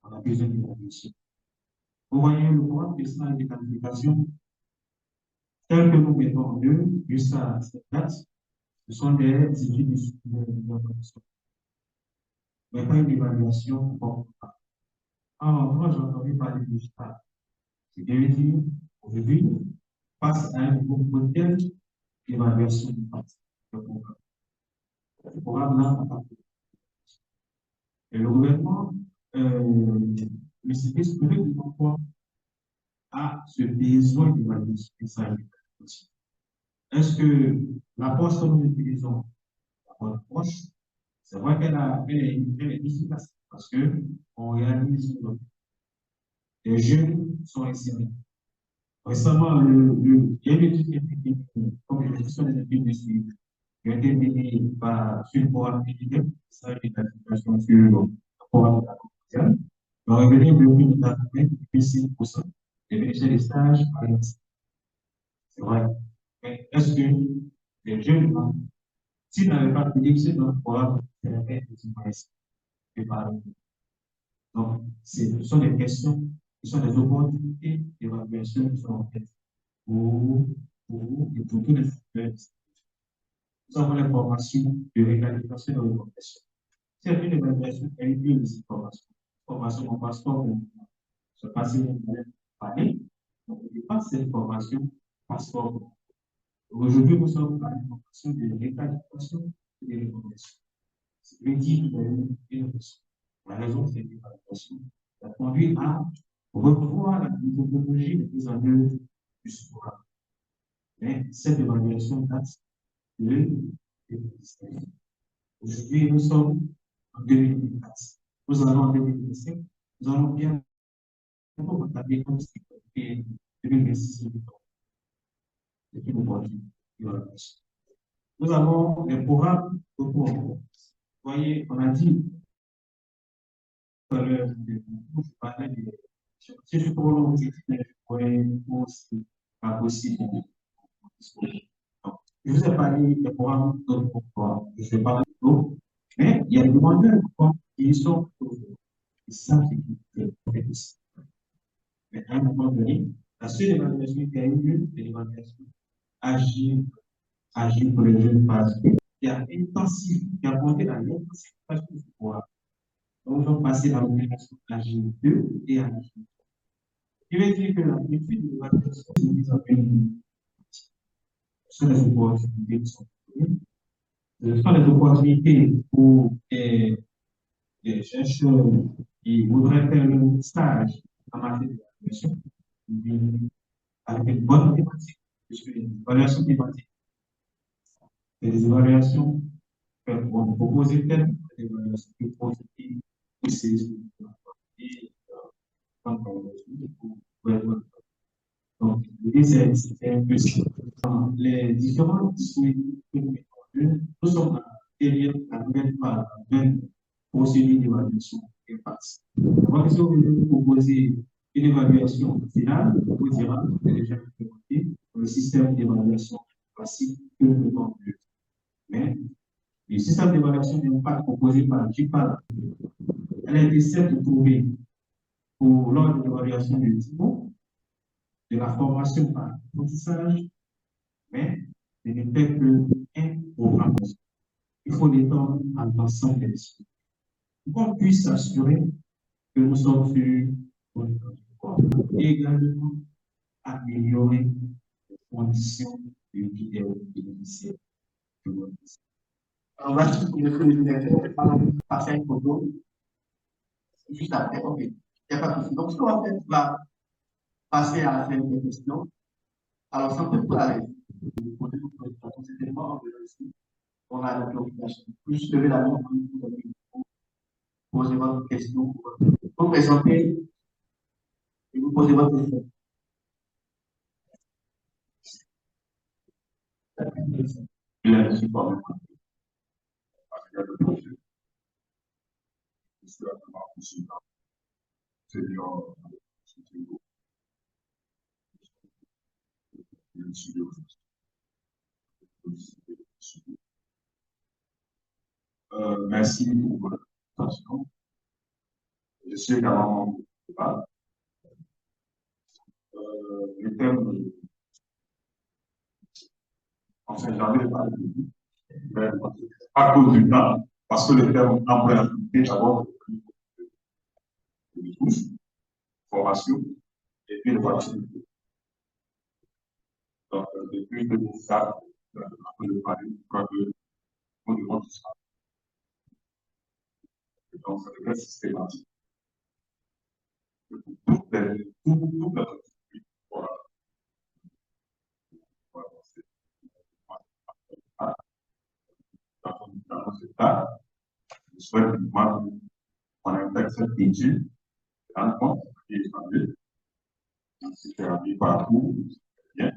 On a besoin d'évaluation. Vous voyez, le programme de stage de qualification, tel que nous mettons en œuvre jusqu'à cette date, ce sont des études d'évaluation. Mais pas une évaluation pour. Alors, moi, j'ai entendu parler du stage. C'est bien dit, aujourd'hui, face à un nouveau modèle d'évaluation du parti. Le programme là, et le gouvernement, le service public de l'emploi a ce besoin d'évaluation. Est-ce que la poste que nous utilisons, la poche, c'est vrai qu'elle est efficace parce qu'on réalise les jeunes sont insérés. Récemment, il y a une étude qui a été comme une gestion des études de suivi, qui a été menée sur le programme militaire, ça a été la situation sur le programme de la commerciale. On a révélé que 5% des bénéficiaires des stages par exemple. C'est vrai. Mais est-ce que les jeunes, s'ils n'avaient pas pu dire dans le programme, c'est la peine de parler. Donc, ce sont des questions, ce sont des opportunités d'évaluation qui sont en fait pour vous et pour tous les acteurs. Nous avons l'information de l'égalisation de l'évaluation. C'est une évaluation qui inclut les informations. Formation en passeport, se passer une année, donc il n'y a pas cette formation passeport. Aujourd'hui, nous sommes à l'information de l'égalisation de l'évaluation. C'est le titre de l'évaluation. La raison de cette évaluation a conduit à revoir la méthodologie de mise en œuvre du programme. Mais cette évaluation date de 2017. Aujourd'hui, nous sommes en 2024. Nous allons en 2025. Nous allons bien regarder comme si c'était 2026. C'est une opportunité. Nous avons les programmes de cours. Vous voyez, on a dit vous parlez de si je prolonge, je pourrais aussi pas possible. Je vous ai parlé des programmes de pourquoi je vais parler de l'eau, mais il y a des demandeurs qui sont ça qui est possible. Mais à un moment donné, la seule évaluation qui a eu lieu, c'est l'évaluation agir pour les jeunes parce qui a intensif, qui a monté la l'intensification du pouvoir. Donc, on va passer à l'opération agir 2 et agir 3. Je vais dire que la méthode de l'évaluation est mise en œuvre. Ce sont les opportunités qui sont données. Ce sont les opportunités pour les chercheurs qui voudraient faire un stage en matière d'évaluation avec une bonne thématique, puisque les évaluations thématiques, c'est des évaluations qu'on propose des évaluations qui positives, qui c'est donc, l'idée, c'est un peu les différents dispositifs que nous mettons en œuvre, nous sommes derrière la même procédure d'évaluation d'impact. Donc, si vous voulez proposer une évaluation finale, on vous dira que c'est déjà implémenté dans le système d'évaluation classique que nous mettons en œuvre. Mais le système d'évaluation d'impact proposé par JPAL, elle a été certes trouvée pour lors de l'évaluation du diplôme, de la formation par apprentissage, mais ce n'est fait qu'un programme. Il faut l'étendre à l'ensemble des disciplines. Pour qu'on puisse s'assurer que nous sommes sur le corps et également améliorer conditions de vie des bénéficiaires. Je vous remercie.
Alors, voici le directeur. Alors, passer une photo. Juste après, ok. Il n'y a pas de souci. Donc, ce qu'on va faire, on va passer à la fin des questions. Alors, sans plus parler, pour cet élément, on a la préoccupation. Plus lever la main pour poser votre question. Vous présentez et vous posez votre question.
Bien, je suis pas mal. Le projet. Je suis à la consultant. C'est bien. Merci pour votre attention. Je suis également là. Le thème, enfin, j'en ai parlé de lui, mais à cause du temps, parce que le thème emprunté d'abord de tous, formation, et puis le vaccination. Donc, depuis que ça, après le parler, je crois que on demande tout ça. Donc, ça devrait être systématique. Toute la société, voilà. Dans ce cas, je souhaite qu'on intègre cette étude, en compte, qui est échangée, si c'est appris partout, c'est bien.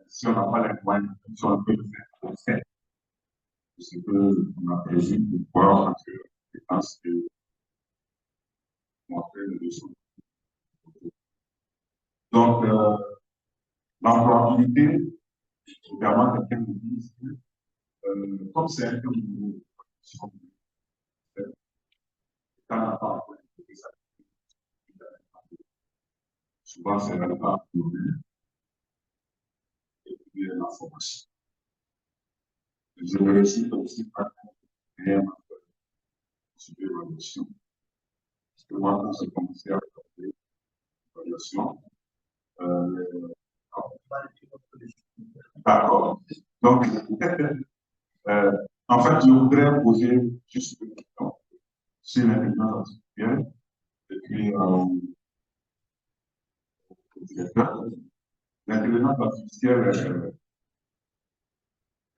Si on n'a pas les moyens, si on peut le faire, on le fait. C'est ce qu'on a prévu pour pouvoir entrer en compétence et montrer les leçons. Donc, l'employabilité, également, quelqu'un nous dit que, comme c'est un peu nouveau, quand on n'a pas encore été ça, souvent c'est là pas pour et puis la formation. Je réussis aussi par une évaluation. Parce que moi, quand j'ai commencé à faire l'évaluation, d'accord. Donc, en fait, je voudrais poser juste une question sur l'intelligence artificielle et puis au directeur. L'intelligence artificielle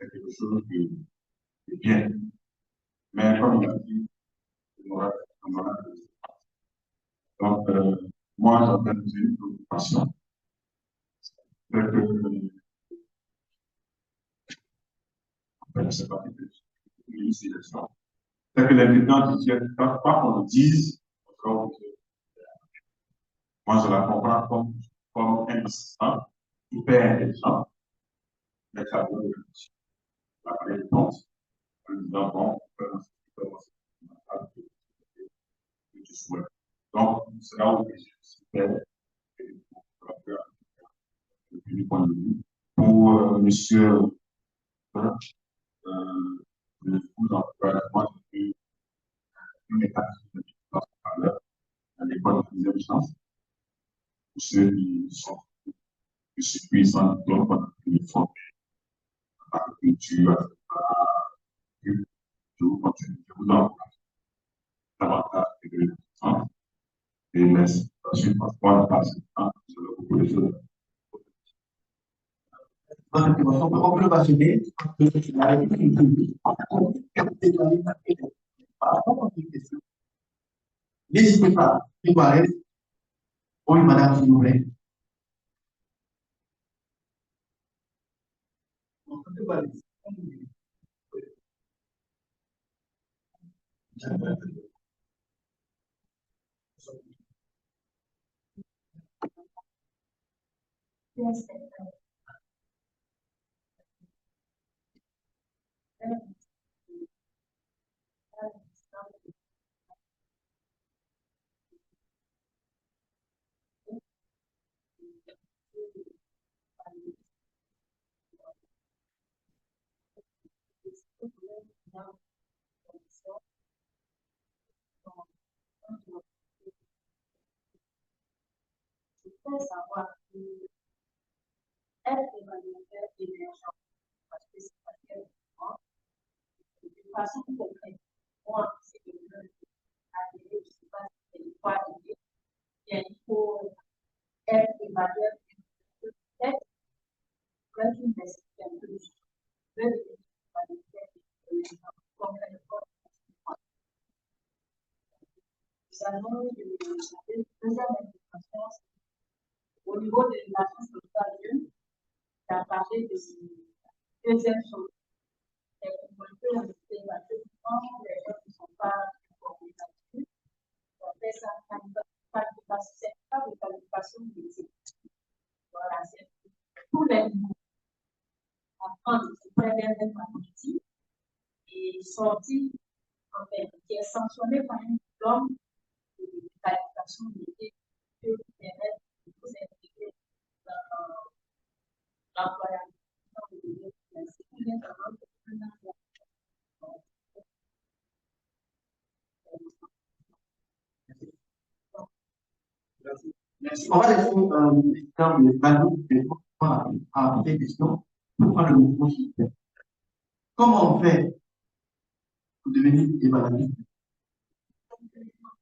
est quelque chose de bien. Mais comme il a dit, donc, moi, j'entends une préoccupation. C'est que, je ne sais pas si c'est que l'intelligence artificielle, pas qu'on le dise, moi, je la comprends comme un assistant hyper intelligent, mais ça veut dire la réponse en disant, bon, que tu souhaites. Donc, c'est là où je suis depuis le point de vue. Pour monsieur, le coup d'encouragement de une étape de à l'école de deuxième chance, pour ceux qui sont plus puissants, donc on a pu former à la culture, je vous continue, je vous encourage davantage de l'enfant et laisse ensuite parfois passer sur beaucoup de choses.
On peut passionner. N'hésitez pas, oui, madame, s'il vous plaît.
Yes. Savoir être évaluateur émergent. Parce que c'est pas tellement de façon concrète. Moi, c'est que je ne sais pas si c'est pas l'idée. Il faut être évaluateur peut-être quand une université un peu de nous avons une deuxième intervention au niveau de l'agence sociale, qui a parlé de deuxième chose. Les communautés ont été évaluées, les gens ne sont pas informés là-dessus. On fait ça c'est pas de qualification d'éthique. Voilà, c'est tous les niveaux. Apprendre, c'est très bien d'être un outil et sortir, en fait, qui est sanctionné par un diplôme de qualification d'éthique que vous permettre de vous intégrer dans l'employabilité. C'est bien d'avoir
Merci. On va laisser le temps de Badou à des questions pour faire le mouvement système. Comment on fait pour devenir évaluateur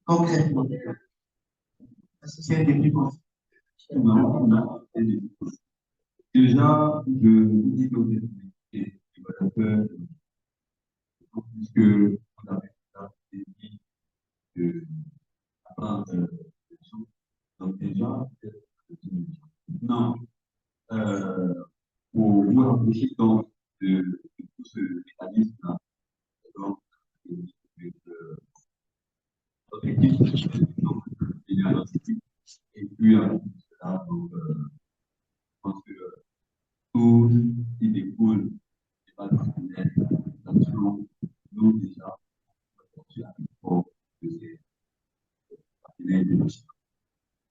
concrètement? Est-ce que c'est un défi possible?
Non, non. Déjà, je vous dis que vous êtes évaluateur, puisque vous avez décidé d'apprendre des choses. Donc déjà, non. Pour vous rapprocher donc de tout ce mécanisme-là, donc, l'objectif, c'est donc de l'identité. Et puis, avec cela, donc, je pense que tout ce qui découle des bases personnelles, l'action, nous déjà, on a pour que ces partenaires de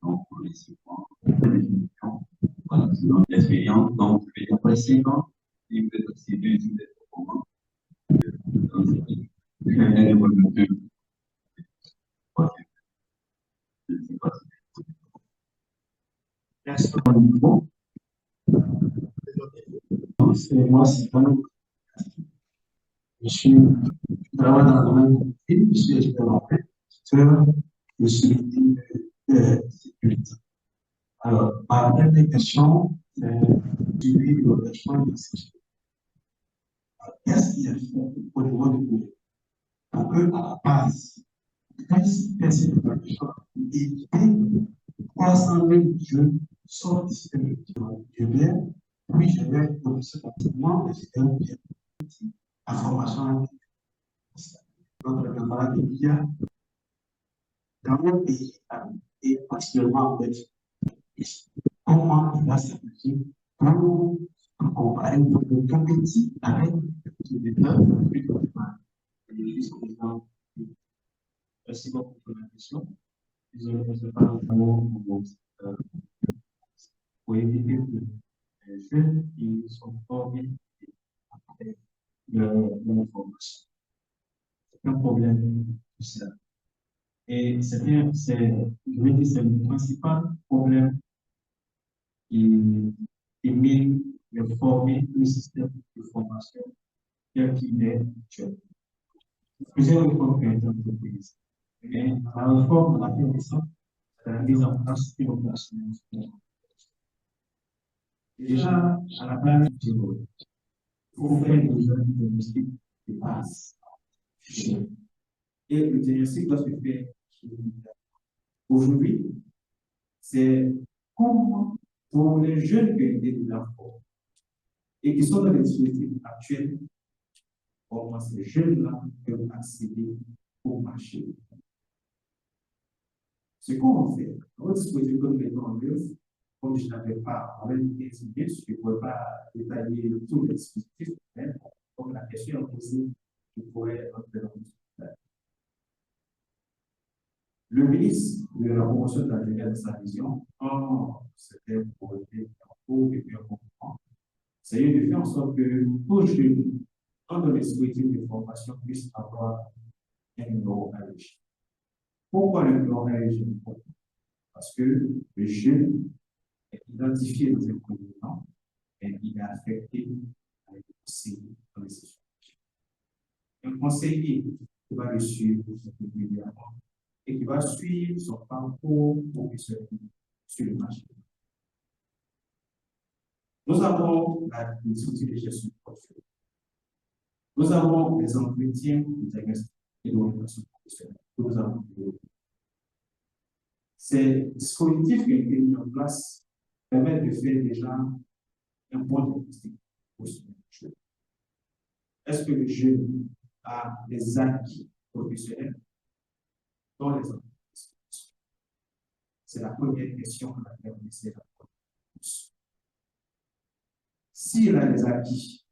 donc, pour les suivants, voilà, selon l'expérience, donc, je vais dire précisément, si vous êtes assidu, si vous êtes au courant, donc, c'est un évoluteur. Je ne sais pas si
Merci.
c'est moi, c'est pas nous. Je travaille dans le domaine et je suis expérimenté, je suis de sécurité. Alors, ma première question, c'est suivi de l'échange de sécurité. Qu'est-ce qui est fait au niveau du gouvernement pour que, à la base, cette évaluation éviter 300 000 jeunes sortent de je vais, puis je vais commencer pratiquement et c'est un bien. La formation notre camarade qui a dans mon pays et actuellement en Belgique. Comment il va s'appliquer pour comparer notre compétition avec les États et vice-président. Merci beaucoup pour la question. Je ne sais pas comment pour éviter que les jeunes qui sont formés après leur formation. C'est un problème social. Et c'est bien, je vais dire, c'est le principal problème qui mine de former le système de formation tel qu'il est actuel. Plusieurs réformes qui ont été entreprises. Mais la réforme, la connaissance, c'est la mise en place et l'opérationnel. Déjà, à la base, il faut faire des diagnostics de base.
Et le diagnostic doit se faire aujourd'hui. C'est comment, pour les jeunes qui ont été de l'enfant et qui sont dans les dispositifs actuels, comment ces jeunes-là peuvent accéder au marché. Ce qu'on fait, dans le dispositif que nous mettons en œuvre, comme je n'avais pas en même 15 minutes, je ne pourrais pas détailler tous les dispositifs, mais comme la question est posée, je pourrais entrer dans le dispositif. Le ministre de la promotion de la jeunesse de sa vision, c'était pour être en cours et puis en mouvement, c'est de faire en sorte que tout jeune, dans le dispositif de formation, puisse avoir un numéro AEG. Pourquoi le numéro AEG? Parce que le jeune est identifié dans un premier temps
mais il est affecté avec le conseiller dans les situations. Un conseiller qui va le suivre régulièrement et qui va suivre son parcours professionnel sur le marché. Nous avons la difficulté de gestion de portefeuille. Nous avons les entretiens de diagnostic et d'orientation professionnelle. Nous avons ces dispositifs qui ont été mis en place permettent de faire déjà un bon diagnostic professionnel. Est-ce que le jeune a des acquis professionnels dans les entreprises? C'est la première question à laquelle on essaie de répondre. S'il a des acquis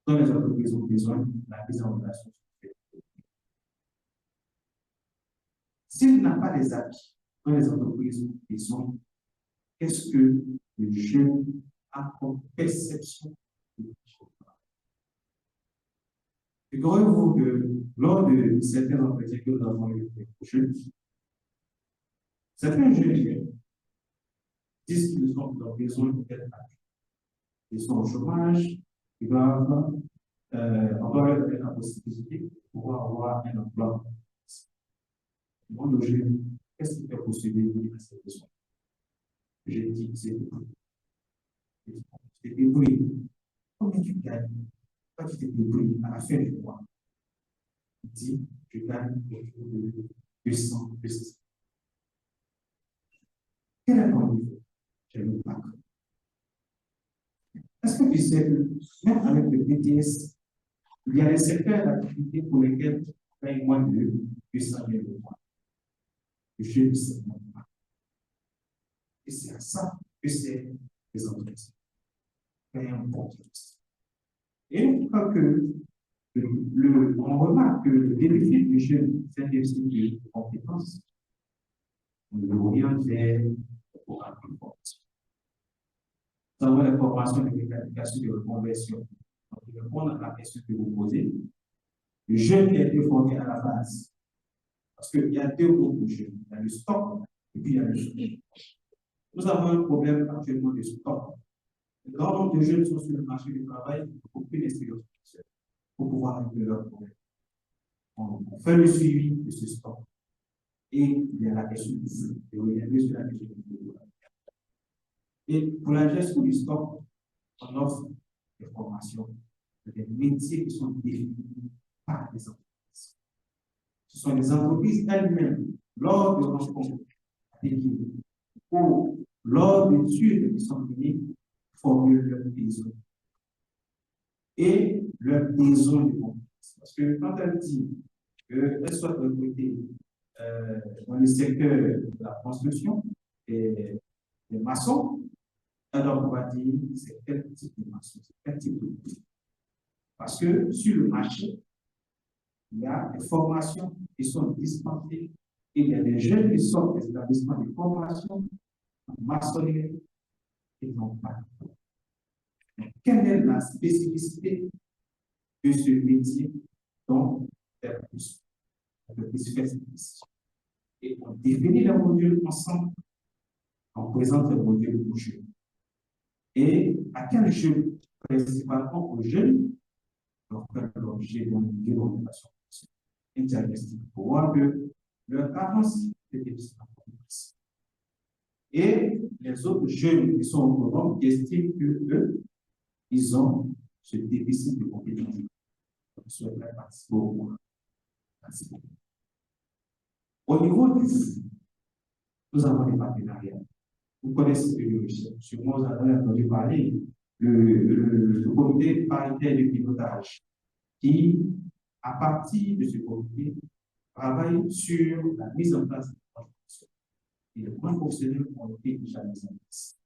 dans les entreprises ont besoin, la mise en relation se fait. S'il n'a pas des acquis dans les entreprises ont besoin, qu'est-ce que le jeune a comme perception de travail? Figurez-vous que lors de certains entretiens que nous avons eu avec les jeunes, certains jeunes disent qu'ils ont besoin d'être actifs. Ils sont au chômage, ils doivent, on doit leur donner la possibilité de pouvoir avoir un emploi. Moi, le jeune, qu'est-ce qu'il fait pour se débrouiller à cette besoins? Je dis, c'est te débrouiller. Combien tu gagnes? Quand tu te débrouilles à la fin du mois, il dit, je gagne autour de 200. Quel est ton niveau? J'ai le bac. Est-ce que tu sais que même avec le BTS, il y a des secteurs d'activité pour lesquels tu payes moins de 200 000 euros. Je ne sais pas. Et c'est à ça que c'est les entreprises. Payer un bon poste. Et on croit que on remarque que le bénéfice du jeune, c'est un déficit de compétences. On ne rien faire pour apprendre force. Nous avons la formation de qualification de reconversion. Donc, je réponds à la question que vous posez. Le jeune qui a été formé à la base. Parce qu'il y a deux groupes de jeunes. Il y a le stock et puis il y a le jeune. Nous avons un problème actuellement de stock. Le grand nombre de jeunes sont sur le marché du travail pour aucune expérience professionnelle pour pouvoir régler leurs problèmes. On fait le suivi de ce stock. Et il y a la question du flux. Et il y a sur la question du flux. Et pour la gestion du stock, on offre des formations, des métiers qui sont définis par les entreprises. Ce sont les entreprises elles-mêmes, lors de rencontres d'équipe ou lors d'études qui sont menées, formulent leurs besoins. Et leurs besoins de compétences. Parce que quand elle dit qu'elle soit recrutée dans le secteur de la construction et des maçons, alors on va dire c'est quel type de maçon, c'est quel type de métier. Parce que sur le marché, il y a des formations qui sont dispensées et il y a des jeunes qui sortent des établissements de formation en maçonnerie et non pas. Donc, quelle est la spécificité de ce métier dont l'entreprise fait cette décision? Et on définit les modules ensemble, on présente les modules aux jeunes. Et à quel jeu? Principalement aux jeunes, on fait l'objet d'un guide d'orientation, un diagnostic pour voir que leur carence est difficile à comprendre. Et les autres jeunes qui sont au programme estiment qu'eux, ils ont ce déficit de compétences. Ils souhaiteraient participer au programme. Au niveau du flux, nous avons des partenariats. Vous connaissez le sûrement vous avez entendu parler le comité paritaire de pilotage qui, à partir de ce comité, travaille sur la mise en place des plans professionnels. Et les plans professionnels ont été déjà mis en place.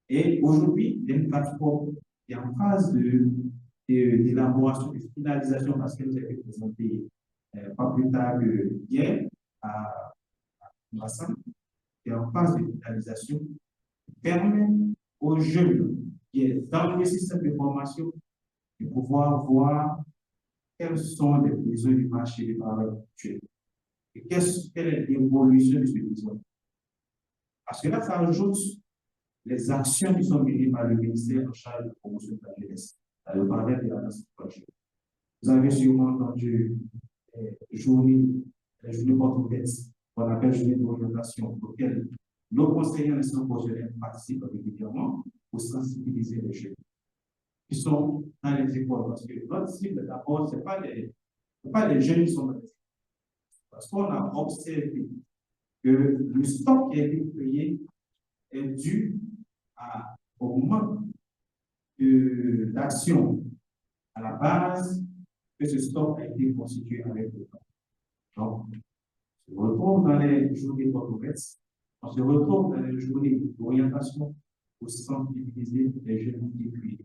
Et aujourd'hui, il y a une plateforme qui est en phase d'élaboration, de finalisation, parce qu'elle nous a été présentée pas plus tard que hier à Massan, qui est en phase de finalisation, permet aux jeunes qui sont dans le système de formation de pouvoir voir quels sont les besoins du marché du travail actuel et quelle est l'évolution de ce besoin. Parce que là, ça ajoute les actions qui sont menées par le ministère en charge de la promotion de la jeunesse, dans le paramètre de la nation projet. Vous avez sûrement entendu les journées portes ouvertes, qu'on appelle journée d'orientation, auxquelles nos conseillers nationaux professionnels participent régulièrement pour sensibiliser les jeunes qui sont dans les écoles. Parce que notre cible, d'abord, ce n'est pas les jeunes qui sont dans les écoles. Parce qu'on a observé que le stock qui a été créé est dû au manque d'action à la base que ce stock a été constitué avec le temps. Donc, on se retrouve dans les journées portes, on se retrouve dans les journées d'orientation pour sensibiliser les jeunes qui crient.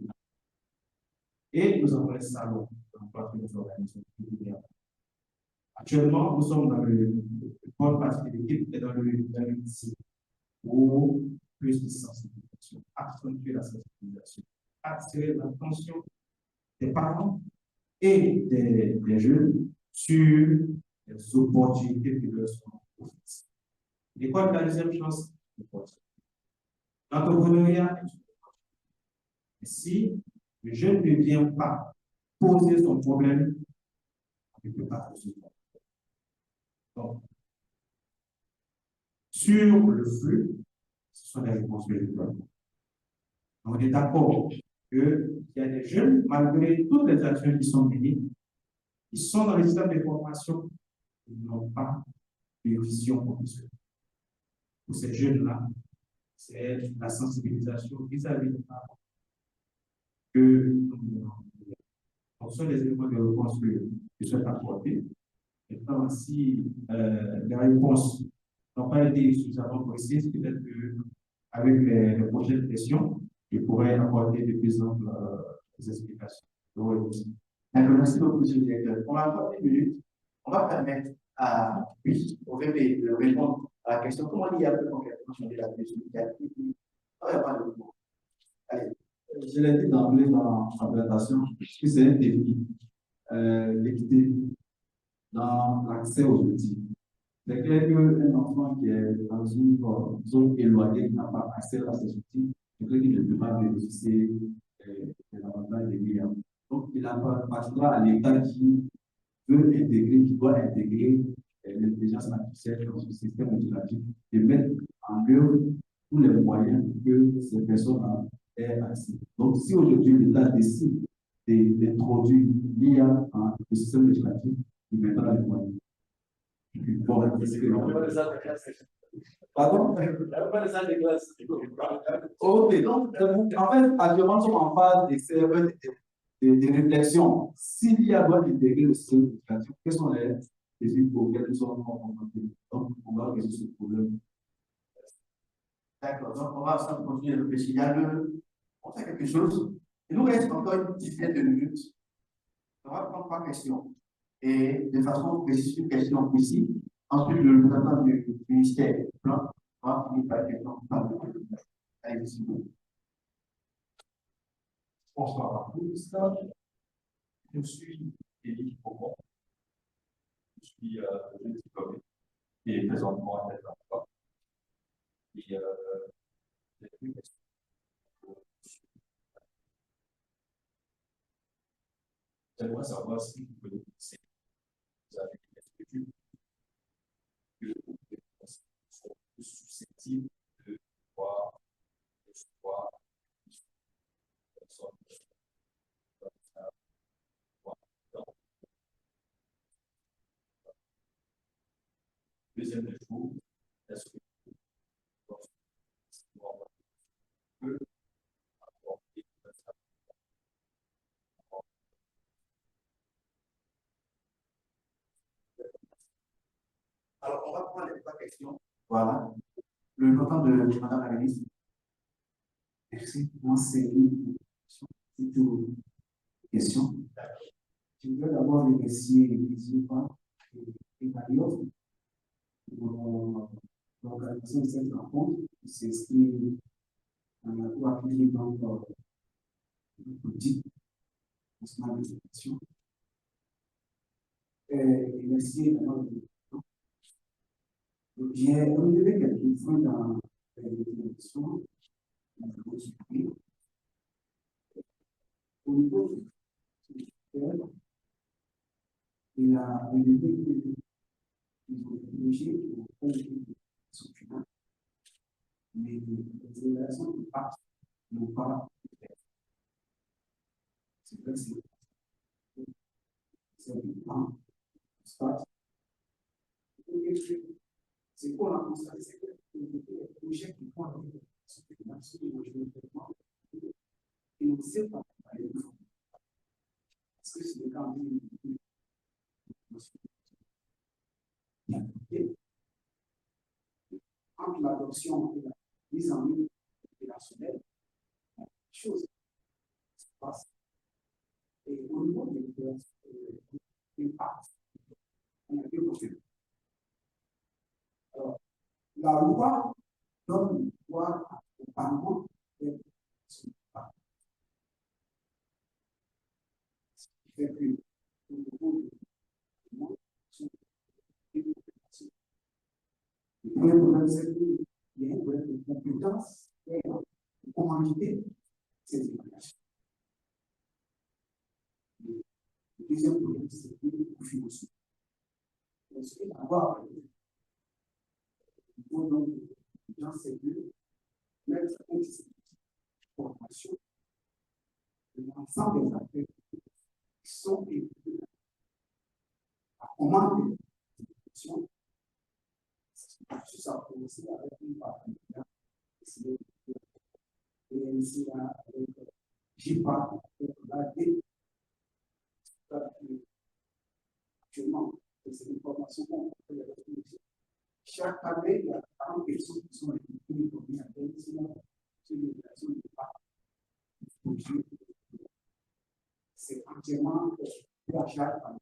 Et nous avons les salons que nous organisons régulièrement. Actuellement, nous sommes dans le bonne partie de l'équipe et dans le lycée pour plus de sensibilisation, accentuer la sensibilisation, attirer l'attention des parents et des jeunes sur les opportunités qui leur sont offertes. L'école de la deuxième chance, c'est une opportunité. L'entrepreneuriat est une opportunité. Si le jeune ne vient pas poser son problème, il ne peut pas résoudre. Donc, sur le flux, ce sont des réponses que je donne. On est d'accord qu'il y a des jeunes, malgré toutes les actions qui sont menées, ils sont dans les systèmes de formation, ils n'ont pas de vision professionnelle. Pour ces jeunes-là, c'est la sensibilisation vis-à-vis des parents que nous devons faire. Donc, ce sont des éléments de réponse que je souhaite apporter. Maintenant, si les réponses n'ont pas été suffisamment précises, peut-être qu'avec les prochaines questions, je pourrais apporter de plus amples explications.
D'accord, merci beaucoup, monsieur le directeur. On a encore 10 minutes. On va permettre à lui de répondre à la question comment il y a plus concrètement changé la vie sur le Allez.
Je l'ai dit d'emblée dans ma présentation, que c'est un défi, l'équité dans l'accès aux outils. C'est clair qu'un enfant qui est dans une zone éloignée, qui n'a pas accès à ces outils, c'est clair qu'il ne peut pas bénéficier des avantages des clients. Donc, il appartiendra à l'État qui veut intégrer, qui doit intégrer l'intelligence artificielle dans ce système éducatif et mettre en œuvre tous les moyens que ces personnes aient accès. Donc, si aujourd'hui l'État décide d'introduire l'IA dans le système éducatif, il mettra les moyens. Pardon? Ok, donc, en fait, actuellement, nous sommes en phase de réflexion. Si l'IA doit intégrer le système éducatif, quels sont les défis auxquels nous sommes confrontés? Donc, on va résoudre ce problème.
D'accord, donc on va continuer à réfléchir. On fait quelque chose. Il nous reste encore une dizaine de minutes. On va prendre 3 questions. Et de façon précise, une question précise. Ensuite, le représentant du ministère du plan va finir par question. Allez, s'il vous plaît.
Bonsoir à tous. Je suis Élie Beaumont. Je suis jeune diplômé et présentement à l'emploi. Et j'ai une question. J'aimerais savoir si vous pouvez vous avez des études que vous sont plus susceptibles de voir personnes deuxième des choses, est-ce que vous peut apporter
Alors, on va prendre les 3 questions. Voilà. Le représentant de Madame la ministre.
Merci. Moi, c'est une question. Je veux d'abord remercier les enfants et Mario pour l'organisation de cette rencontre qui s'inscrit dans la loi qui est dans la politique nationale de l'éducation. Et merci également j'ai relevé quelques points dans les questions. Au niveau il a relevé que ils ont obligé de conduire son final, mais les évaluations de part n'ont pas été faites. C'est vrai que c'est un stade. C'est quoi la constaté, c'est que les projets qui font avec ce final sont majoritairement financés par les fonds. Parce que c'est le cas entre l'adoption et la mise en œuvre opérationnelle, la chose se passe. Et au niveau des impacts, on a deux problèmes. Alors, la loi donne le pouvoir au Parlement de son impact. Ce qui fait que au niveau du monde, sont des opérations. Le premier problème, c'est qu'il y a un problème de compétence et de commanditer ces évaluations. Le deuxième problème, c'est le financement. Parce que d'abord, il faut donc, dans ces deux, mettre en formation de l'ensemble des acteurs qui sont équipés à commander des évaluations. Ça a commencé avec une partenariat, et avec JPA, avec l'AD, actuellement, c'est une formation qu'on fait avec les gens. Chaque année, il y a 40 personnes qui sont équipées pour bien faire sur l'évaluation du parc. C'est entièrement plagiat par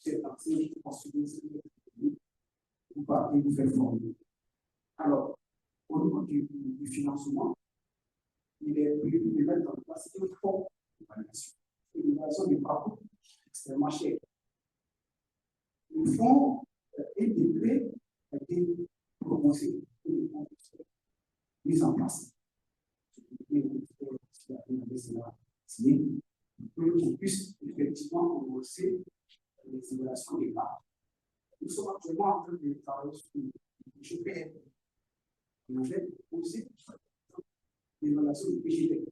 c'est ainsi que construire ce ou pas vous faire former. Alors, au niveau du financement, il est prévu de mettre en place un fonds d'évaluation. L'évaluation n'est pas extrêmement chère. Le fonds est décret a été proposé mis en place. Pour qu'on puisse effectivement commencer les évaluations des parts. Nous sommes actuellement en train de travailler sur le GPM. On avait proposé l'évaluation du PGD.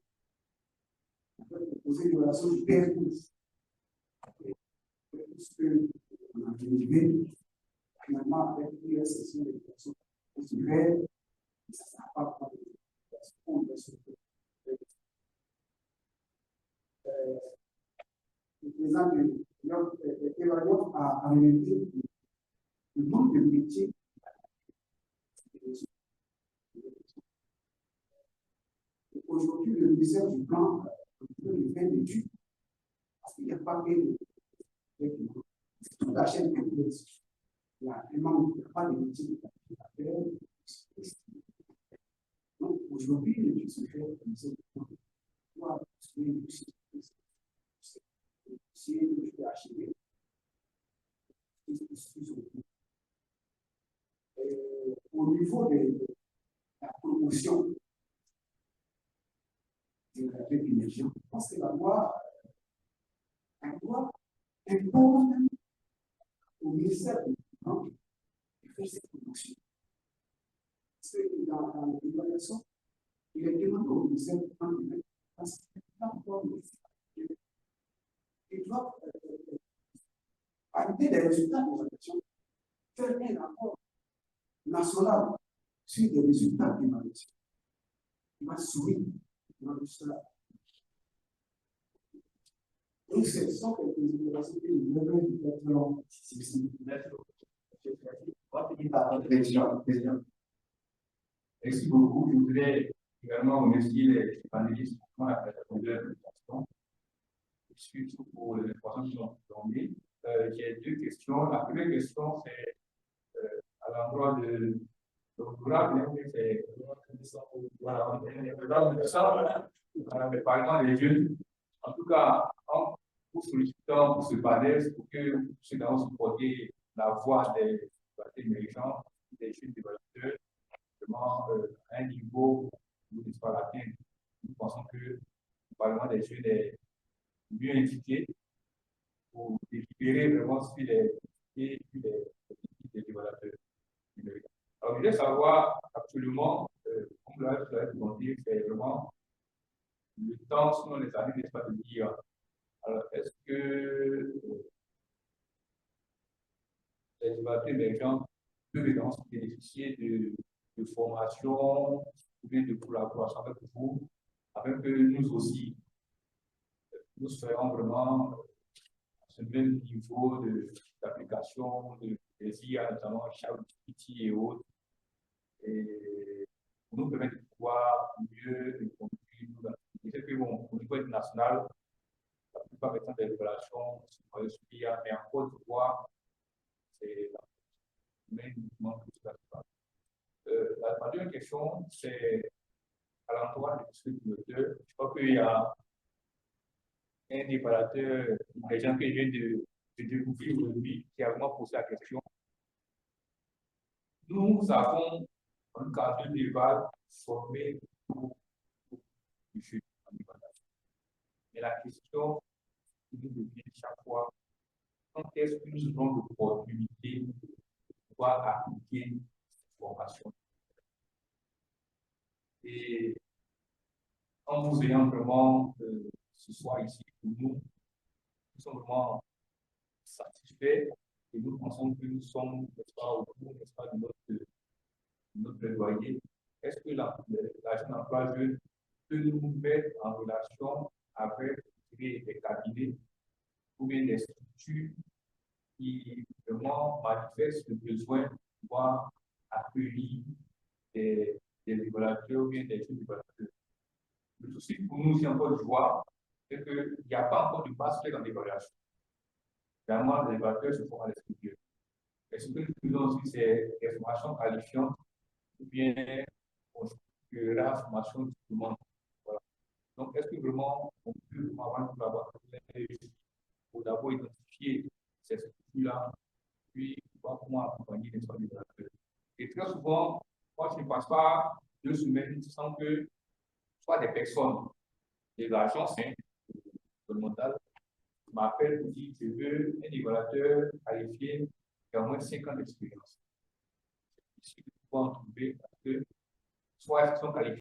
On avait proposé l'évaluation du PR12. On a dérivé finalement avec une session d'évaluation posturelle. Ça ne sera pas de l'évaluation. Le président de l'évaluation a relevé le nombre de métiers. Aujourd'hui, le ministère du plan le fait d'études parce qu'il n'y a pas de toute la chaîne complexe. Il n'y a pas de métiers. Donc, aujourd'hui, l'étude se fait comme ça. Au niveau de la promotion de la l'énergie, je pense que la loi impose au ministère de l'Environnement de faire cette promotion. Parce que dans l'évaluation, il est demandé au ministère de l'Environnement parce qu'il n'y a pas encore de il doit arriver des résultats de l'évaluation, faire un rapport national sur des résultats d'évaluation. Il va sourire dans cela. Donc, ce sont quelques évaluations que nous devons faire.
Merci beaucoup. Je voudrais également remercier les panélistes pour la présentation. Surtout pour les informations qui ont été données. J'ai deux questions. La première question, c'est à l'endroit de l'honorable, c'est voilà, mais par exemple les jeunes. En tout cas, en vous sollicitant pour ce panel, pour que vous puissiez supporter la voix des émergents, des jeunes développeurs, vraiment à un niveau où il soit l'atteindre. Nous pensons que le Parlement des jeunes est mieux indiqué pour délibérer vraiment sur les développeurs. Alors, je voulais savoir absolument, comme l'a demandé, c'est vraiment le temps selon les années, n'est-ce pas, de dire. Alors, est-ce que les développeurs émergents peuvent bénéficier de formation ou bien de collaboration avec vous, afin que nous aussi, nous soyons vraiment à ce même niveau d'application des IA, notamment ChatGPT et autres, et pour nous permettre de pouvoir mieux conduire nos activités. Et puis bon, au niveau international, la plupart des temps des relations sur l'IA, mais en Côte d'Ivoire, c'est la même mouvement que ça se passe. La deuxième question, c'est à l'endroit du distributeur. Je crois qu'il y a un déballateur, des gens que je viens de découvrir aujourd'hui, qui a vraiment posé la question. Nous avons un cadre de débat formé pour le jeu en débattage. Mais la question qui nous revient chaque fois, quand est-ce que nous avons l'opportunité de pouvoir appliquer cette formation? Et en vous ayant vraiment ce soir ici pour nous sommes vraiment satisfaits et nous pensons que nous sommes, n'est-ce pas, au bout, n'est-ce pas, de notre plaidoyer. Est-ce que l'agent d'emploi jeune peut nous mettre en relation avec des cabinets ou bien des structures qui vraiment manifestent le besoin de pouvoir accueillir des développeurs ou bien des jeunes développeurs? Le souci pour nous, c'est encore de voir, c'est qu'il n'y a pas encore de master dans l'évaluation. Vraiment, les développeurs se font à l'extérieur. Est-ce que nous faisons aussi ces formations qualifiantes ou bien on structurera la formation de tout le monde? Voilà. Donc, est-ce que vraiment on peut avoir une collaboration pour d'abord identifier ces structures-là, puis voir comment accompagner les développeurs? Et très souvent, moi, je ne passe pas 2 semaines sans que soit des personnes, des agences gouvernementales m'appellent pour dire que je veux un évaluateur qualifié qui a au moins 5 ans d'expérience. C'est difficile de pouvoir en trouver parce que soit ils sont qualifiés